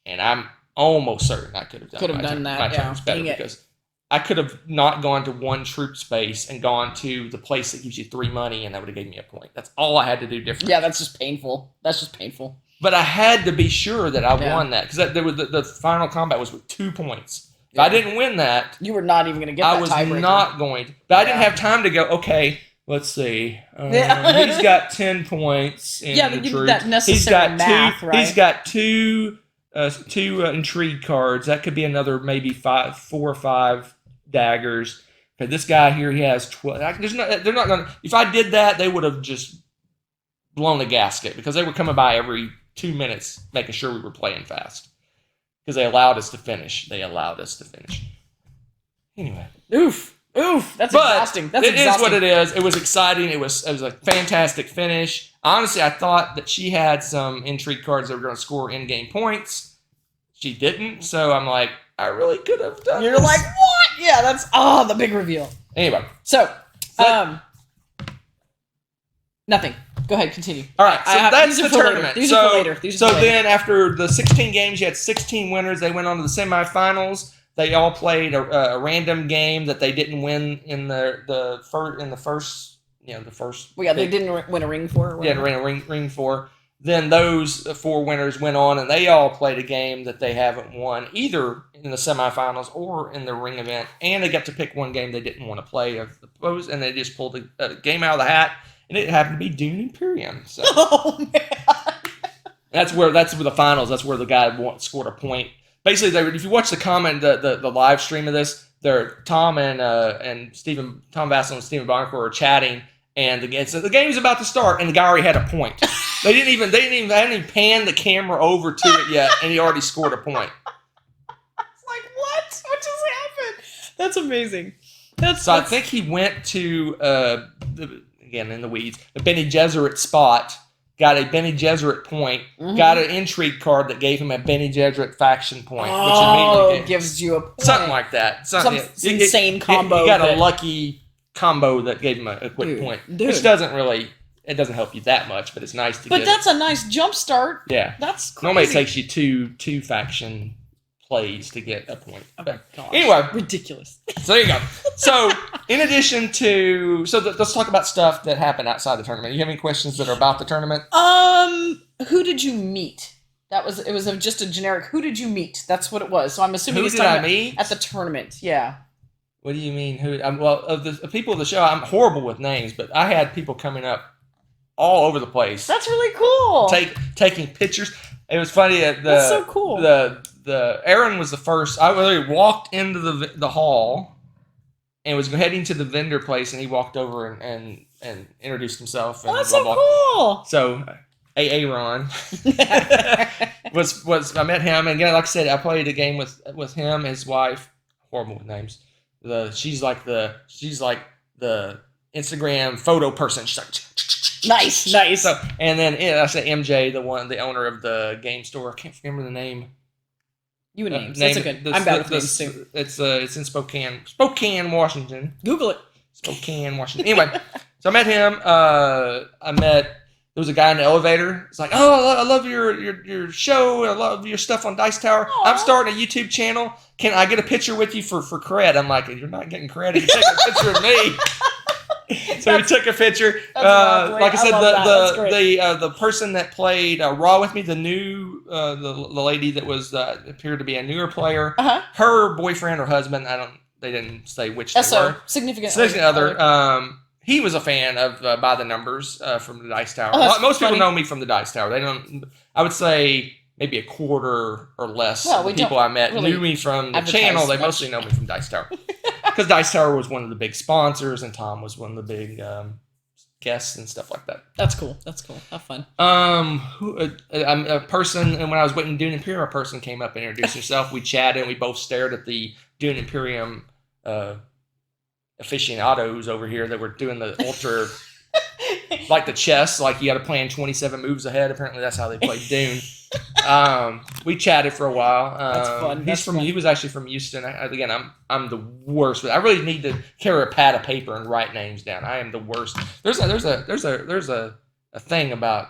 and I'm almost certain I could have done my turns better because I could have not gone to 1 troop space and gone to the place that gives you 3 money, and that would have given me a point. That's all I had to do different. Yeah, that's just painful. But I had to be sure that I won that because the final combat was with 2 points. If I didn't win that, you were not even going to get that tiebreaker. I was not going to. But I didn't have time to go, okay, let's see. He's got 10 points in the truth. That necessary math, right? He's got 2 intrigue cards. That could be another maybe 4 or 5 daggers. Okay, this guy here, he has 12. They're not going to. If I did that, they would have just blown a gasket because they were coming by every 2 minutes, making sure we were playing fast because they allowed us to finish. Anyway, oof. That's exhausting. It is what it is. It was exciting. It was a fantastic finish. Honestly, I thought that she had some intrigue cards that were going to score in-game points. She didn't, so I'm like, I really could have done You're like, what? Yeah, that's the big reveal. Anyway. So nothing. Go ahead, continue. All right, so that's the tournament. These are for later. Then after the 16 games, you had 16 winners. They went on to the semifinals. They all played a random game that they didn't win in the first. Well, yeah, they didn't win a ring for. Yeah, win a ring for. Then those 4 winners went on, and they all played a game that they haven't won either in the semifinals or in the ring event. And they got to pick one game they didn't want to play of the pose, and they just pulled a game out of the hat, and it happened to be Dune Imperium. So. Oh man! That's where the finals. That's where the guy scored a point. Basically, if you watch the live stream of this, Tom and Stephen, Tom Vassell and Stephen Bonner are chatting, and the game's about to start, and the guy already had a point. They hadn't even panned the camera over to it yet, and he already scored a point. It's like, what? What just happened? That's amazing. So I think he went to again in the weeds, the Bene Gesserit spot. Got a Bene Gesserit point. Got an intrigue card that gave him a Bene Gesserit faction point, which immediately gives you a point. Something like that. Some insane combo. He got a lucky combo that gave him a quick point, which doesn't help you that much, but it's nice to get. But that's a nice jump start. Yeah. That's crazy. Normally it takes you two faction plays to get a point. Oh my gosh. Anyway. Ridiculous. So there you go. So in addition to... let's talk about stuff that happened outside the tournament. You have any questions that are about the tournament? Who did you meet? It was just a generic, who did you meet? That's what it was. So I'm assuming who did I meet? At the tournament, yeah. What do you mean? Who? Of the people of the show, I'm horrible with names, but I had people coming up all over the place. That's really cool. Taking pictures. It was funny. That's so cool. Aaron was the first. I literally walked into the hall and was heading to the vendor place, and he walked over and introduced himself. And that's so cool. So, Aaron was I met him, and again, like I said, I played a game with him, his wife. Horrible with names. She's like the Instagram photo person. She's like. Nice. So, and then I said MJ, the owner of the game store. I can't remember the name. You would names. That's a good. I'm bad with names too. It's in Spokane, Washington. Google it. Spokane, Washington. Anyway, so I met him. There was a guy in the elevator. It's like, oh, I love your show. I love your stuff on Dice Tower. Aww. I'm starting a YouTube channel. Can I get a picture with you for cred? I'm like, you're not getting credit. You're taking a picture of me. So we took a picture. Like I said, the person that played Raw with me, the new the lady that was appeared to be a newer player. Her boyfriend or husband, they didn't say which they were. Significant other. He was a fan of By the Numbers from the Dice Tower. Most people know me from the Dice Tower. They don't. I would say maybe a quarter or less of the people I met knew me from the channel. They mostly know me from Dice Tower. Because Dice Tower was one of the big sponsors, and Tom was one of the big guests and stuff like that. That's cool. Have fun. I'm a person, and when I was waiting Dune Imperium, a person came up and introduced herself. We chatted, and we both stared at the Dune Imperium aficionados over here that were doing the ultra, like the chess, like you got to plan 27 moves ahead. Apparently, that's how they played Dune. We chatted for a while. That's fun. He was actually from Houston. Again, I'm the worst. I really need to carry a pad of paper and write names down. I am the worst. There's a thing about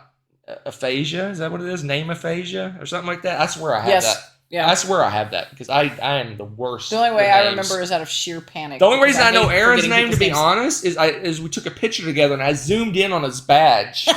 aphasia. Is that what it is? Name aphasia or something like that. I swear I have that. Yeah. I swear I have that because I am the worst. The only way I remember is out of sheer panic. The only reason I know Aaron's name, to be honest, is we took a picture together and I zoomed in on his badge.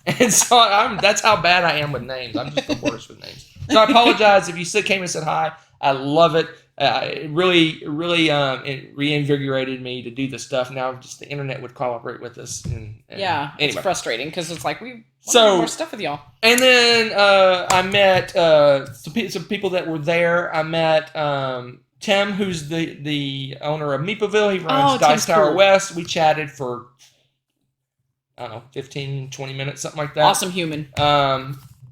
And so that's how bad I am with names. I'm just the worst with names. So I apologize if you came and said hi. I love it. It really it reinvigorated me to do this stuff. Now just the internet would cooperate with us. And anyway. It's frustrating because it's like we want more stuff with y'all. And then I met some people that were there. I met Tim, who's the owner of Meepoville. He runs Dice Tower West. We chatted for 15, 20 minutes, something like that. Awesome human.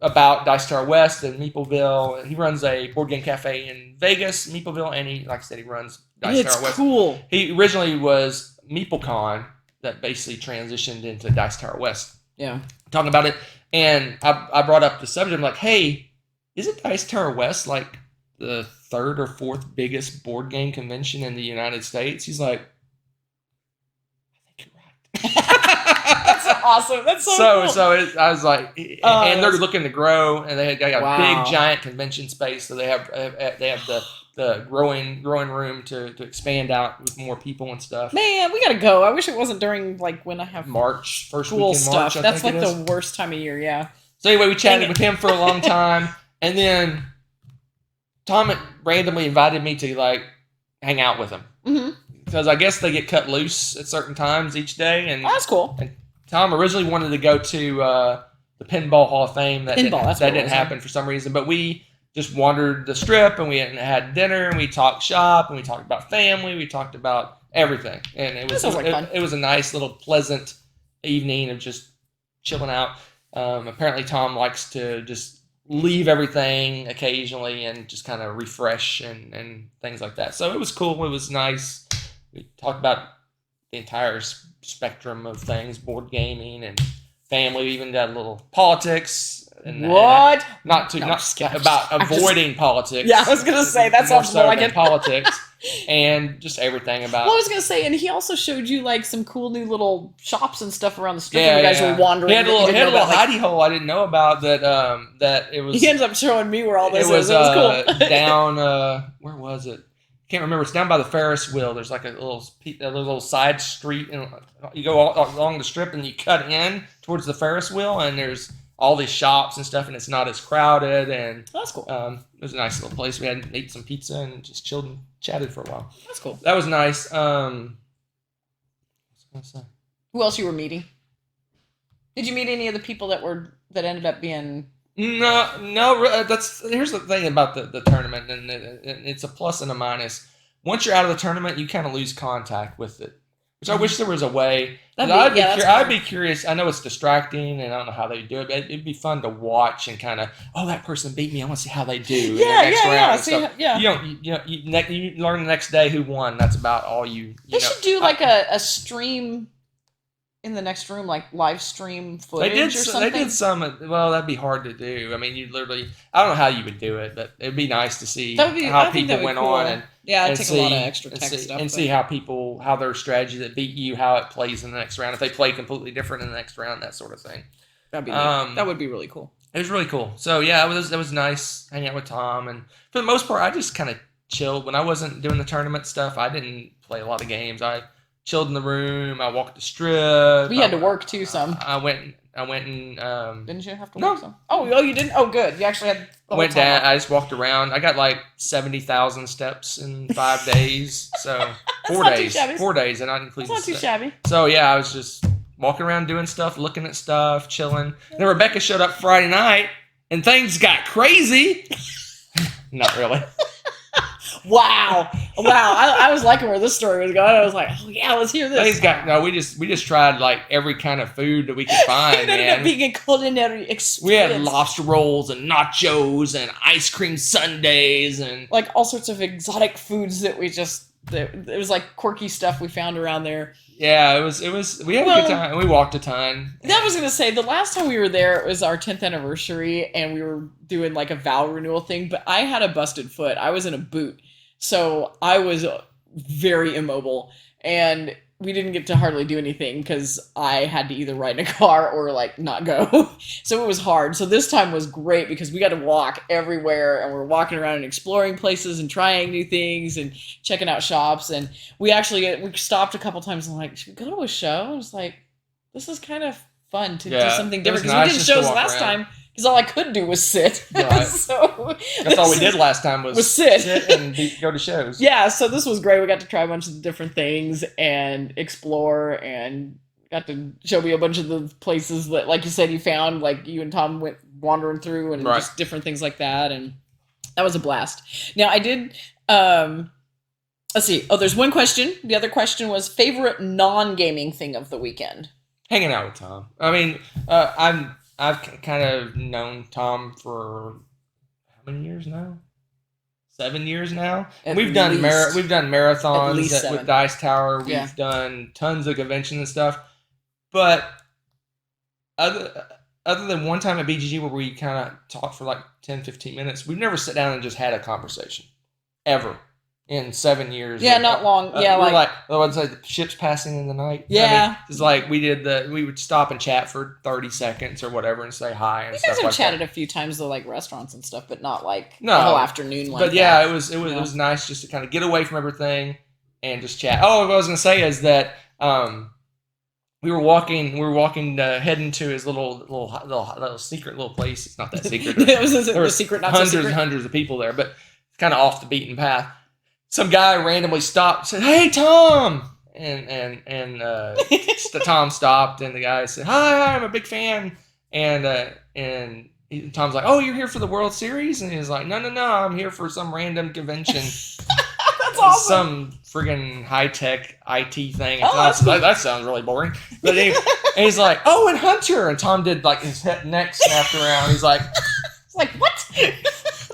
About Dice Tower West and Meepoville. He runs a board game cafe in Vegas, Meepoville, and he runs Dice Tower West. It's cool. He originally was MeepleCon that basically transitioned into Dice Tower West. Yeah. Talking about it, and I brought up the subject. I'm like, hey, isn't Dice Tower West like the third or fourth biggest board game convention in the United States? He's like, I think you're right. That's awesome. That's so cool. I was like, and they're looking to grow, and they got a big giant convention space, so they have the growing room to expand out with more people and stuff. Man, we gotta go. I wish it wasn't during when I have March, first cool week in stuff. March. That's like the worst time of year. Yeah. So anyway, we chatted with him for a long time, and then Tom randomly invited me to hang out with him because I guess they get cut loose at certain times each day, and that's cool. And Tom originally wanted to go to the Pinball Hall of Fame. That didn't happen for some reason, but we just wandered the strip, and we had dinner, and we talked shop, and we talked about family, we talked about everything, and it was a nice little pleasant evening of just chilling out. Apparently, Tom likes to just leave everything occasionally and just kind of refresh and things like that. So it was cool. It was nice. We talked about the entire spectrum of things, board gaming and family. We even got a little politics. And What? Not about avoiding politics. Yeah, I was gonna say that sounds more like it. Politics and just everything about. Well, I was gonna say, and he also showed you like some cool new little shops and stuff around the strip. Yeah, you guys were wandering. He had a little hidey hole I didn't know about that. That it was. He ends up showing me where all this was. It was cool. Down. Where was it? Can't remember. It's down by the Ferris wheel. There's like a little side street, and you go along the strip, and you cut in towards the Ferris wheel, and there's all these shops and stuff, and it's not as crowded. And that's cool. It was a nice little place. We had ate some pizza and just chilled and chatted for a while. That's cool. That was nice. What was I gonna say? Who else you were meeting? Did you meet any of the people that ended up being? No. Here's the thing about the tournament, and it's a plus and a minus. Once you're out of the tournament, you kind of lose contact with it, which I wish there was a way. I'd be curious. I know it's distracting, and I don't know how they do it, but it'd be fun to watch and kind of, that person beat me. I want to see how they do in the next round. You learn the next day who won. That's about all you They should do like a stream in the next room, like live stream footage or something. They did some. Well, that'd be hard to do. I mean, you literally. I don't know how you would do it, but it'd be nice to see how people went on and. Yeah, it'd take a lot of extra tech stuff. And see how their strategy that beat you, how it plays in the next round. If they play completely different in the next round, that sort of thing. That'd be that would be really cool. It was really cool. So yeah, it was nice hanging out with Tom, and for the most part, I just kind of chilled when I wasn't doing the tournament stuff. I didn't play a lot of games. I chilled in the room. I walked the strip. We had to work too. Some. I went and. Didn't you have to work some? Oh, you didn't. Oh, good. You actually had. Went down. I just walked around. I got like 70,000 steps in 5 days. So 4 days. 4 days, and I didn't include. That's not too shabby. So yeah, I was just walking around doing stuff, looking at stuff, chilling. Then Rebecca showed up Friday night, and things got crazy. Not really. Wow. I was liking where this story was going. I was like, oh yeah, let's hear this. We just tried like every kind of food that we could find. It ended up being a culinary experience. We had lobster rolls and nachos and ice cream sundaes and like all sorts of exotic foods that it was like quirky stuff we found around there. Yeah, it was. We had a good time. We walked a ton. That was gonna say the last time we were there, it was our 10th anniversary, and we were doing like a vow renewal thing. But I had a busted foot. I was in a boot, so I was very immobile, and we didn't get to hardly do anything because I had to either ride in a car or like not go. So it was hard. So this time was great because we got to walk everywhere, and we're walking around and exploring places and trying new things and checking out shops. And we stopped a couple times and like, should we go to a show? I was like, this is kind of fun to do something different because we did shows last time. Because all I could do was sit. Right. So that's all we did last time was sit and go to shows. Yeah, so this was great. We got to try a bunch of different things and explore, and got to show me a bunch of the places that, like you said, you found, like you and Tom went wandering through, and just different things like that. And that was a blast. Now, I did, let's see. Oh, there's one question. The other question was favorite non-gaming thing of the weekend. Hanging out with Tom. I mean, I've kind of known Tom for how many years now? 7 years now. We've done marathons with Dice Tower. We've done tons of conventions and stuff. But other than one time at BGG where we kind of talked for like 10, 15 minutes, we've never sat down and just had a conversation. Ever. In 7 years. Yeah, not long. Yeah, like the ships passing in the night. Yeah. I mean, it's like we would stop and chat for 30 seconds or whatever and say hi and stuff like that. You guys have chatted a few times though, like restaurants and stuff, but not like the whole afternoon like that. But yeah, it was nice just to kind of get away from everything and just chat. Oh, what I was going to say is that we were heading to his little secret little place. It's not that secret. It was a secret, not hundreds so secret. and hundreds of people there, but it's kind of off the beaten path. Some guy randomly stopped and said, "Hey, Tom!" And Tom stopped, and the guy said, "Hi, I'm a big fan." And Tom's like, "Oh, you're here for the World Series?" And he's like, "No, I'm here for some random convention." That's awesome. Some friggin' high-tech IT thing. Cool. That sounds really boring. But anyway, and he's like, "Oh, and Hunter." And Tom did like his neck snapped around. He's like, "What?"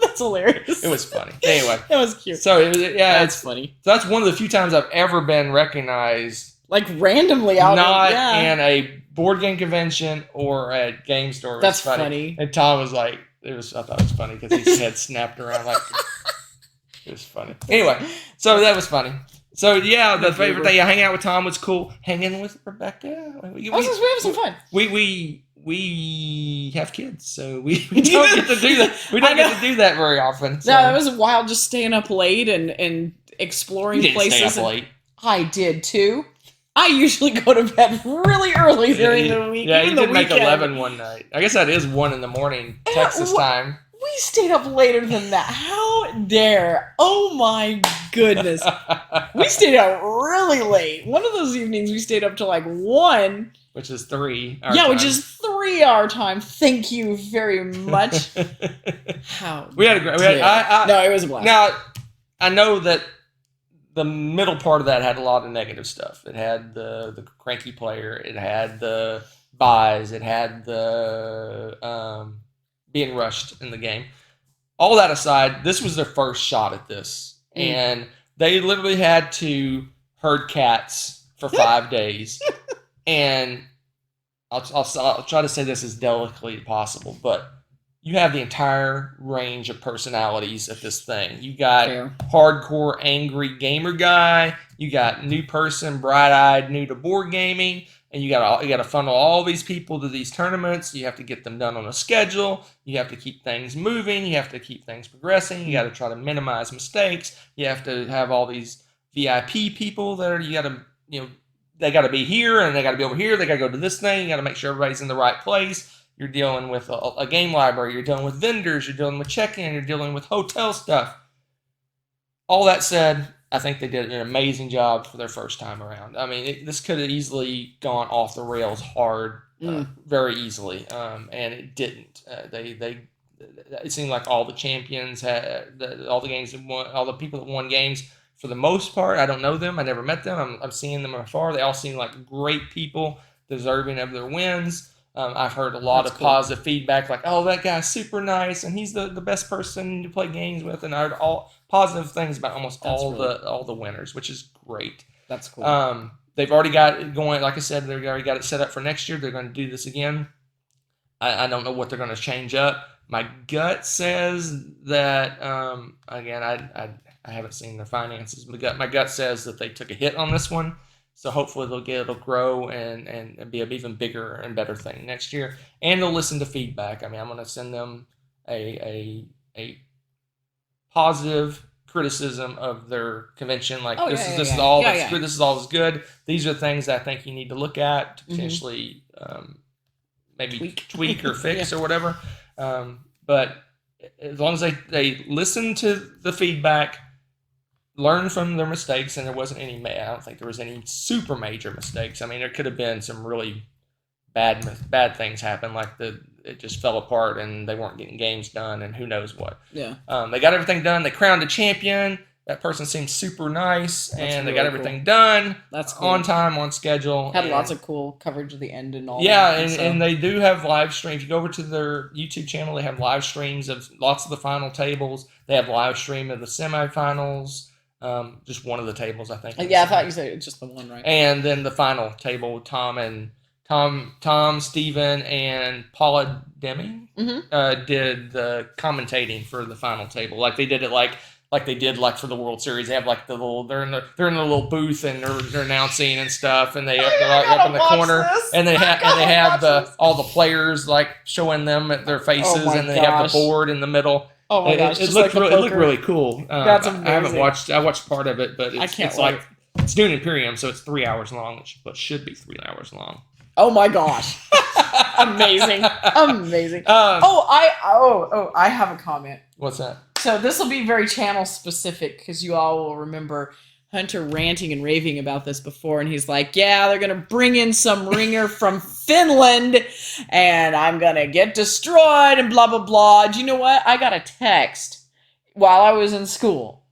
That's hilarious. It was funny. Anyway, That was cute. so it was, yeah, That's funny. so that's one of the few times I've ever been recognized, Like randomly out not yeah. in a board game convention or at game store. It was That's funny. And Tom was like, I thought it was funny because his head snapped around like, it was funny. Anyway, so that was funny. So yeah, the favorite thing, hanging out with Tom was cool. Hanging with Rebecca. We have some fun. We have kids, so we don't get to do that. We don't get to do that very often. So. No, it was wild just staying up late and exploring You didn't places. stay up late. I did too. I usually go to bed really early during the week. Yeah, even you did the make weekend. 11 one night. I guess that is 1 a.m. Texas time. We stayed up later than that. How dare? Oh my goodness. We stayed out really late. One of those evenings we stayed up till like 1. Which is 3. Which is 3 our time. Thank you very much. How? We had a great. No, it was a blast. Now, I know that the middle part of that had a lot of negative stuff. It had the cranky player. It had the buys. It had the being rushed in the game. All that aside, this was their first shot at this, and they literally had to herd cats for 5 days. And I'll try to say this as delicately as possible, but you have the entire range of personalities at this thing. You got hardcore, angry gamer guy. You got new person, bright-eyed, new to board gaming, and you got to funnel all these people to these tournaments. You have to get them done on a schedule. You have to keep things moving. You have to keep things progressing. You got to try to minimize mistakes. You have to have all these VIP people that they got to be here and they got to be over here. They got to go to this thing. You got to make sure everybody's in the right place. You're dealing with a game library. You're dealing with vendors. You're dealing with check-in. You're dealing with hotel stuff. All that said, I think they did an amazing job for their first time around. I mean, this could have easily gone off the rails hard, very easily, and it didn't. It seemed like all the champions had all the games that won, all the people that won games. For the most part, I don't know them. I never met them. I'm seeing them afar. They all seem like great people, deserving of their wins. I've heard a lot of positive feedback, like, "Oh, that guy's super nice, and he's the best person to play games with." And I heard all positive things about almost all the winners, which is great. That's cool. They've already got it going. Like I said, they've already got it set up for next year. They're going to do this again. I don't know what they're going to change up. My gut says that again, I haven't seen their finances, but my gut says that they took a hit on this one. So hopefully it'll grow and be an even bigger and better thing next year. And they'll listen to feedback. I mean, I'm going to send them a positive criticism of their convention. Like this is all is good. These are things I think you need to look at to potentially maybe tweak or fix or whatever. But as long as they listen to the feedback, learn from their mistakes, and there wasn't any. I don't think there was any super major mistakes. I mean, there could have been some really bad things happen, like it just fell apart and they weren't getting games done, and who knows what. Yeah. They got everything done. They crowned a champion. That person seemed super nice, and they got everything done. That's cool. On time, on schedule. Had lots of cool coverage of the end and all. Yeah, and they do have live streams. If you go over to their YouTube channel, they have live streams of lots of the final tables. They have live stream of the semifinals. Just one of the tables, I think. Yeah, I thought you said it's just the one, right? And then the final table, Tom, Steven, and Paula Deming did the commentating for the final table. Like they did it like they did for the World Series. They have like the little they're in the little booth and they're announcing and stuff, and they're up in the corner and they have all the players like showing them at their faces, and they have the board in the middle. Oh my gosh! It looked really cool. That's amazing. I watched part of it, but it's Dune Imperium, so it's 3 hours long, but should be 3 hours long. Oh my gosh! Amazing. I have a comment. What's that? So this will be very channel specific because you all will remember Hunter ranting and raving about this before, and he's like, yeah, they're going to bring in some ringer from Finland, and I'm going to get destroyed, and blah, blah, blah. Do you know what? I got a text while I was in school,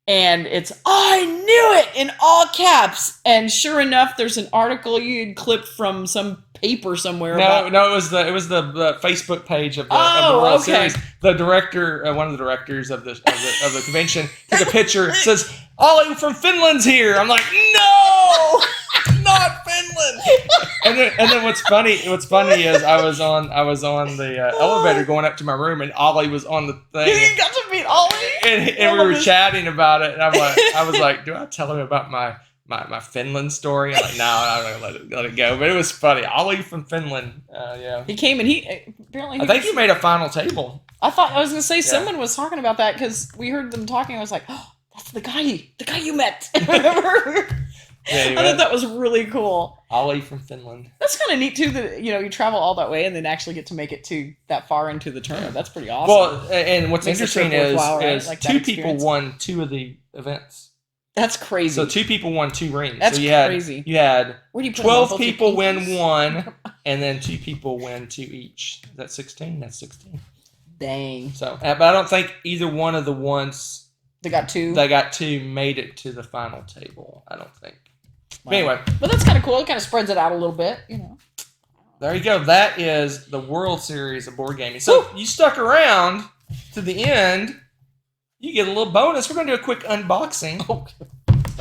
And it's, I knew it, in all caps. And sure enough, there's an article you'd clipped from some paper somewhere. No, it was the Facebook page of the World Series. The director, one of the directors of the convention, took a picture. It says, "Ollie from Finland's here." I'm like, no, not Finland. And then what's funny is I was on the elevator going up to my room, and Ollie was on the thing. You got to meet Ollie, and we were chatting about it, and I was like, do I tell him about my Finland story? I'm like, no, I'm not gonna let it go. But it was funny. Ollie from Finland, yeah. He came and he apparently. I think he made a final table. I was gonna say someone was talking about that because we heard them talking. I was like, oh, that's the guy you met. Remember? I thought that was really cool. Ollie from Finland. That's kind of neat too. That you travel all that way and then actually get to make it to that far into the tournament. That's pretty awesome. Well, and what's interesting is like two people won 2 of the events. That's crazy. So 2 people won 2 rings. That's crazy. You had 12 people win 1, and then 2 people win 2 each. Is that 16? That's 16. Dang. So, but I don't think either one of the ones they got 2 made it to the final table. I don't think. Wow. Anyway, but that's kind of cool. It kind of spreads it out a little bit, There you go. That is the World Series of board gaming. So you stuck around to the end. You get a little bonus. We're going to do a quick unboxing. Oh,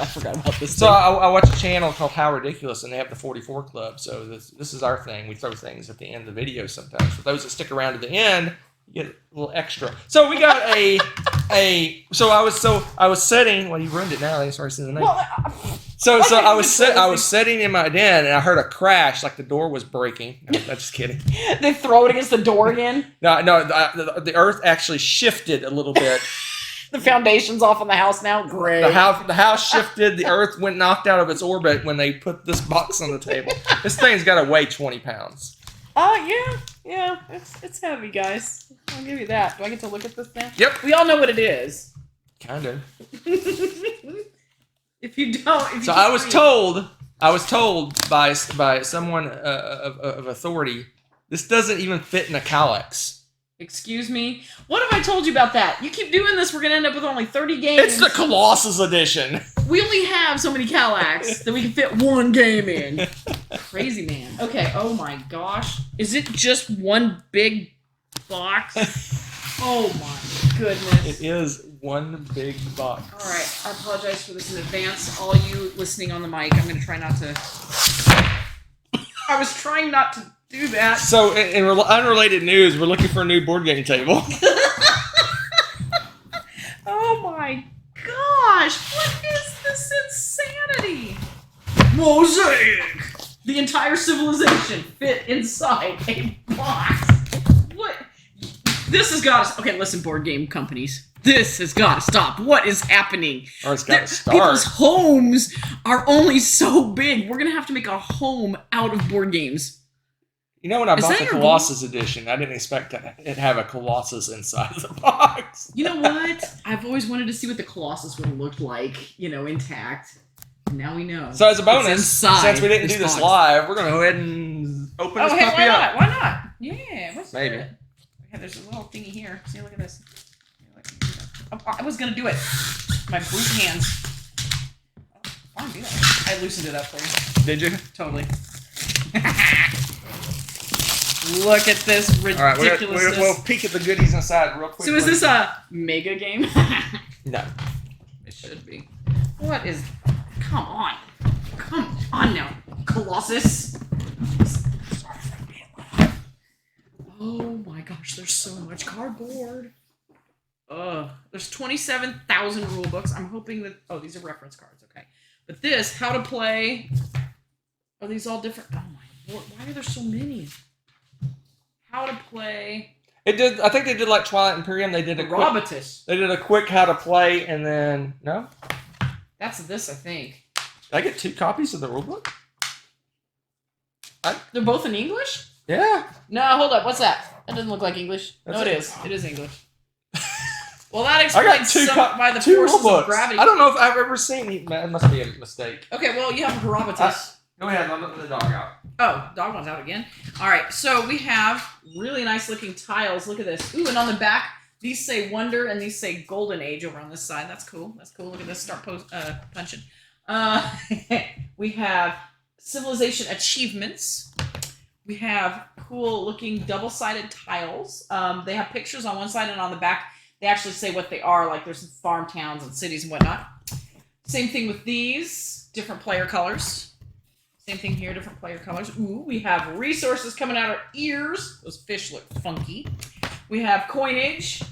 I forgot about this. So I watch a channel called How Ridiculous, and they have the 44 Club. So this is our thing. We throw things at the end of the video sometimes. For those that stick around to the end, you get a little extra. So we got So I was sitting. Well, you ruined it now. I started seeing the name. So I was sitting in my den, and I heard a crash, like the door was breaking. No, I'm just kidding. They throw it against the door again. No, the earth actually shifted a little bit. The foundation's off on the house now. Great. The house shifted. The earth knocked out of its orbit when they put this box on the table. This thing's got to weigh 20 pounds. Yeah. It's heavy, guys. I'll give you that. Do I get to look at this now? Yep. We all know what it is. Kind of. If you don't, so I was told by someone of authority, this doesn't even fit in a Kallax. Excuse me? What have I told you about that? You keep doing this, we're going to end up with only 30 games. It's the Colossus edition. We only have so many Kallax that we can fit one game in. Crazy man. Okay, oh my gosh. Is it just one big box? Oh my goodness. It is one big box. All right, I apologize for this in advance. All you listening on the mic, I'm going to try not to... I was trying not to do that. So, in unrelated news, we're looking for a new board game table. Oh my gosh! What is this insanity? Mosaic! The entire civilization fit inside a box. What? This has got to... Okay, listen, board game companies. This has got to stop. What is happening? Or it's got to start. People's homes are only so big. We're going to have to make a home out of board games. You know, when I bought the Colossus edition, I didn't expect it to have a Colossus inside of the box. You know what? I've always wanted to see what the Colossus would have looked like, intact. Now we know. So as a bonus, since we didn't do this live, we're going to go ahead and open this puppy up. Why not? Yeah, what's Maybe. It? Okay, there's a little thingy here. See, look at this. Oh, I was going to do it. My brute hands. Oh, fine, do that. I loosened it up for you. Did you? Totally. Look at this ridiculousness. All right, we'll peek at the goodies inside real quick. So is this a mega game? No. It should be. What is... Come on. Come on now, Colossus. Oh my gosh, there's so much cardboard. There's 27,000 rule books. I'm hoping that... Oh, these are reference cards. Okay. But this, how to play... Are these all different? Oh my lord, why are there so many? How to play... I think they did like Twilight Imperium. They did a quick how to play, and then... No? That's this, I think. Did I get 2 copies of the rulebook? They're both in English? Yeah. No, hold up. What's that? That doesn't look like English. No, it is. It is English. Well, that explains by the forces of gravity. I don't know if I've ever seen it. That must be a mistake. Okay, well, you have Herodotus. Go ahead. I'm letting the dog out. Oh, dog one's out again. All right, so we have really nice looking tiles. Look at this. Ooh, and on the back, These say Wonder, and these say Golden Age over on this side. That's cool. That's cool. Look at this. Start punching. We have Civilization Achievements. We have cool looking double-sided tiles. They have pictures on one side, and on the back, they actually say what they are. Like there's farm towns and cities and whatnot. Same thing with these. Different player colors. Same thing here. Different player colors. Ooh, we have resources coming out our ears. Those fish look funky. We have coinage,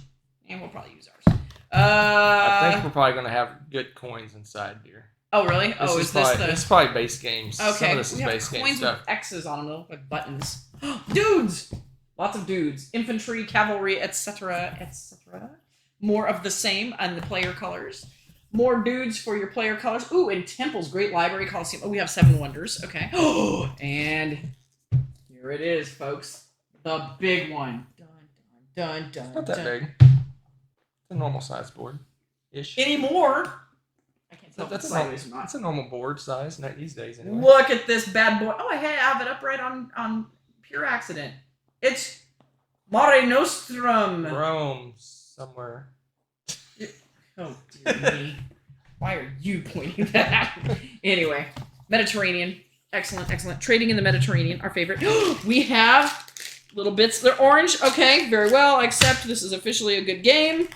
and we'll probably use ours. I think we're probably going to have good coins inside here. Oh, really? Is this It's probably base games. Okay. Some of this is we have base game coins stuff. with X's on them, though, like buttons. Dudes! Lots of dudes. Infantry, cavalry, etc., etc. More of the same on the player colors. More dudes for your player colors. Ooh, and temples. Great library, Coliseum. Oh, we have 7 wonders. Okay. And here it is, folks. The big one. Dun, dun, It's not that big. It's a normal size board. Ish. Anymore. I can't tell if it's sideways or not. It's a normal board size, not these days anyway. Look at this bad boy. Oh, I have it up right on pure accident. It's Mare Nostrum. Rome somewhere. Oh, dear me. Why are you pointing that? Anyway, Mediterranean. Excellent, excellent. Trading in the Mediterranean, our favorite. We have little bits. They're orange. Okay, very well. I accept this is officially a good game.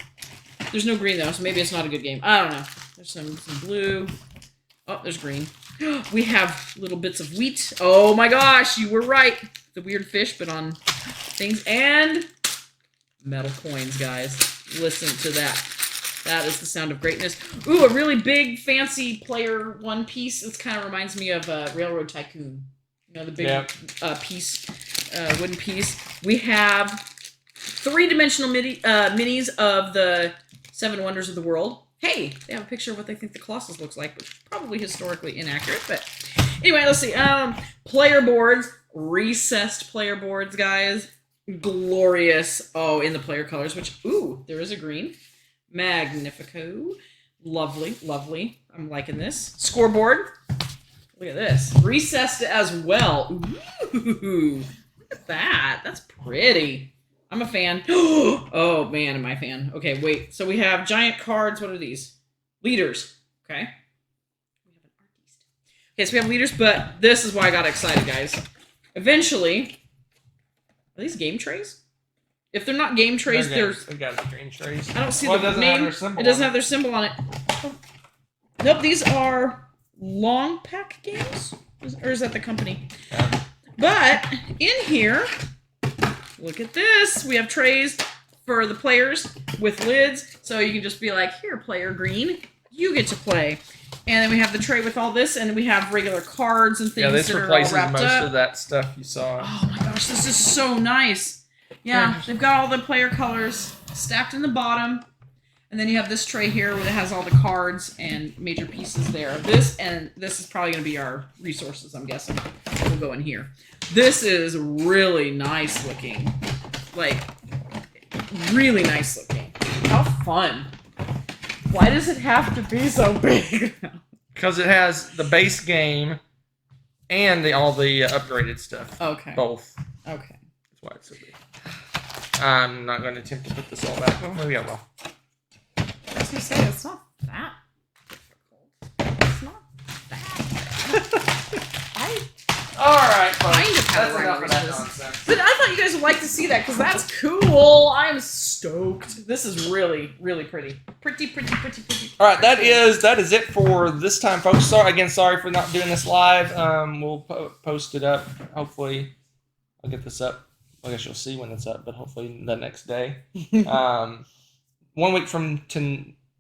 There's no green, though, so maybe it's not a good game. I don't know. There's some blue. Oh, there's green. We have little bits of wheat. Oh, my gosh. You were right. The weird fish, but on things. And metal coins, guys. Listen to that. That is the sound of greatness. Ooh, a really big, fancy player one piece. This kind of reminds me of Railroad Tycoon. You know, the big piece. Wooden piece. We have 3-dimensional minis of the 7 wonders of the world. Hey, they have a picture of what they think the Colossus looks like, which is probably historically inaccurate, but anyway, let's see. Player boards, recessed player boards, guys. Glorious. Oh, in the player colors, which, ooh, there is a green. Magnifico. Lovely, lovely. I'm liking this. Scoreboard. Look at this. Recessed as well. Ooh. Look at that. That's pretty. I'm a fan. Oh, man, am I a fan. Okay, wait. So we have giant cards. What are these? Leaders. Okay. We have an artiste. Okay, so we have leaders, but this is why I got excited, guys. Eventually, are these game trays? If they're not game trays, there's... They got the game trays. I don't see the name. It doesn't have their symbol on it. Nope, these are long pack games? Or is that the company? Yeah. But in here, look at this. We have trays for the players with lids. So you can just be like, here, player green, you get to play. And then we have the tray with all this, and we have regular cards and things that are all wrapped up. Yeah, this replaces most of that stuff you saw. Oh my gosh, this is so nice. Yeah, they've got all the player colors stacked in the bottom. And then you have this tray here where it has all the cards and major pieces there. This is probably going to be our resources, I'm guessing. We'll go in here. This is really nice looking. Like, really nice looking. How fun. Why does it have to be so big? Because it has the base game and all the upgraded stuff. Okay. Both. Okay. That's why it's so big. I'm not going to attempt to put this all back. Well, maybe I will. I was going to say, it's not that difficult. It's not that Alright, folks. kind of have That's enough of that resources. nonsense. But I thought you guys would like to see that because that's cool. I'm stoked. This is really, really pretty. Pretty. Alright, that is it for this time, folks. Sorry for not doing this live. We'll post it up. Hopefully, I'll get this up. I guess you'll see when it's up, but hopefully the next day. 1 week from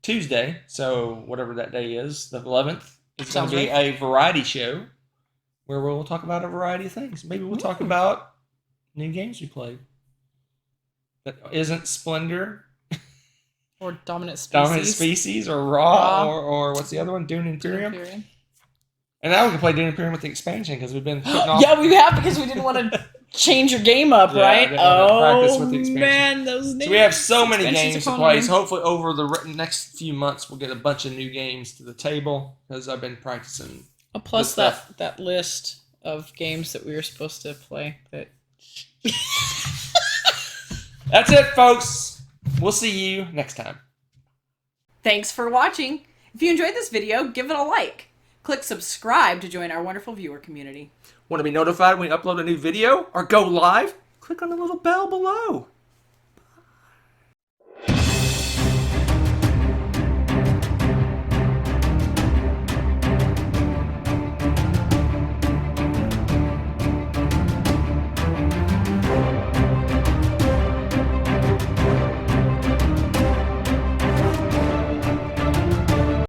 Tuesday, so whatever that day is, the 11th, it's going to be a variety show where we'll talk about a variety of things. Maybe we'll talk about new games we played. That isn't Splendor. Or Dominant Species. Dominant Species, or Raw. Or what's the other one? Dune Imperium. And now we can play Dune Imperium with the expansion because we've been putting off. Yeah, we have because we didn't want to change your game up, right? Practice with the expansion. Man, those names. So we have so many games to play. Names. So hopefully over the next few months we'll get a bunch of new games to the table because I've been practicing. Plus that list of games that we were supposed to play. That's it, folks. We'll see you next time. Thanks for watching. If you enjoyed this video, give it a like. Click subscribe to join our wonderful viewer community. Want to be notified when we upload a new video or go live? Click on the little bell below.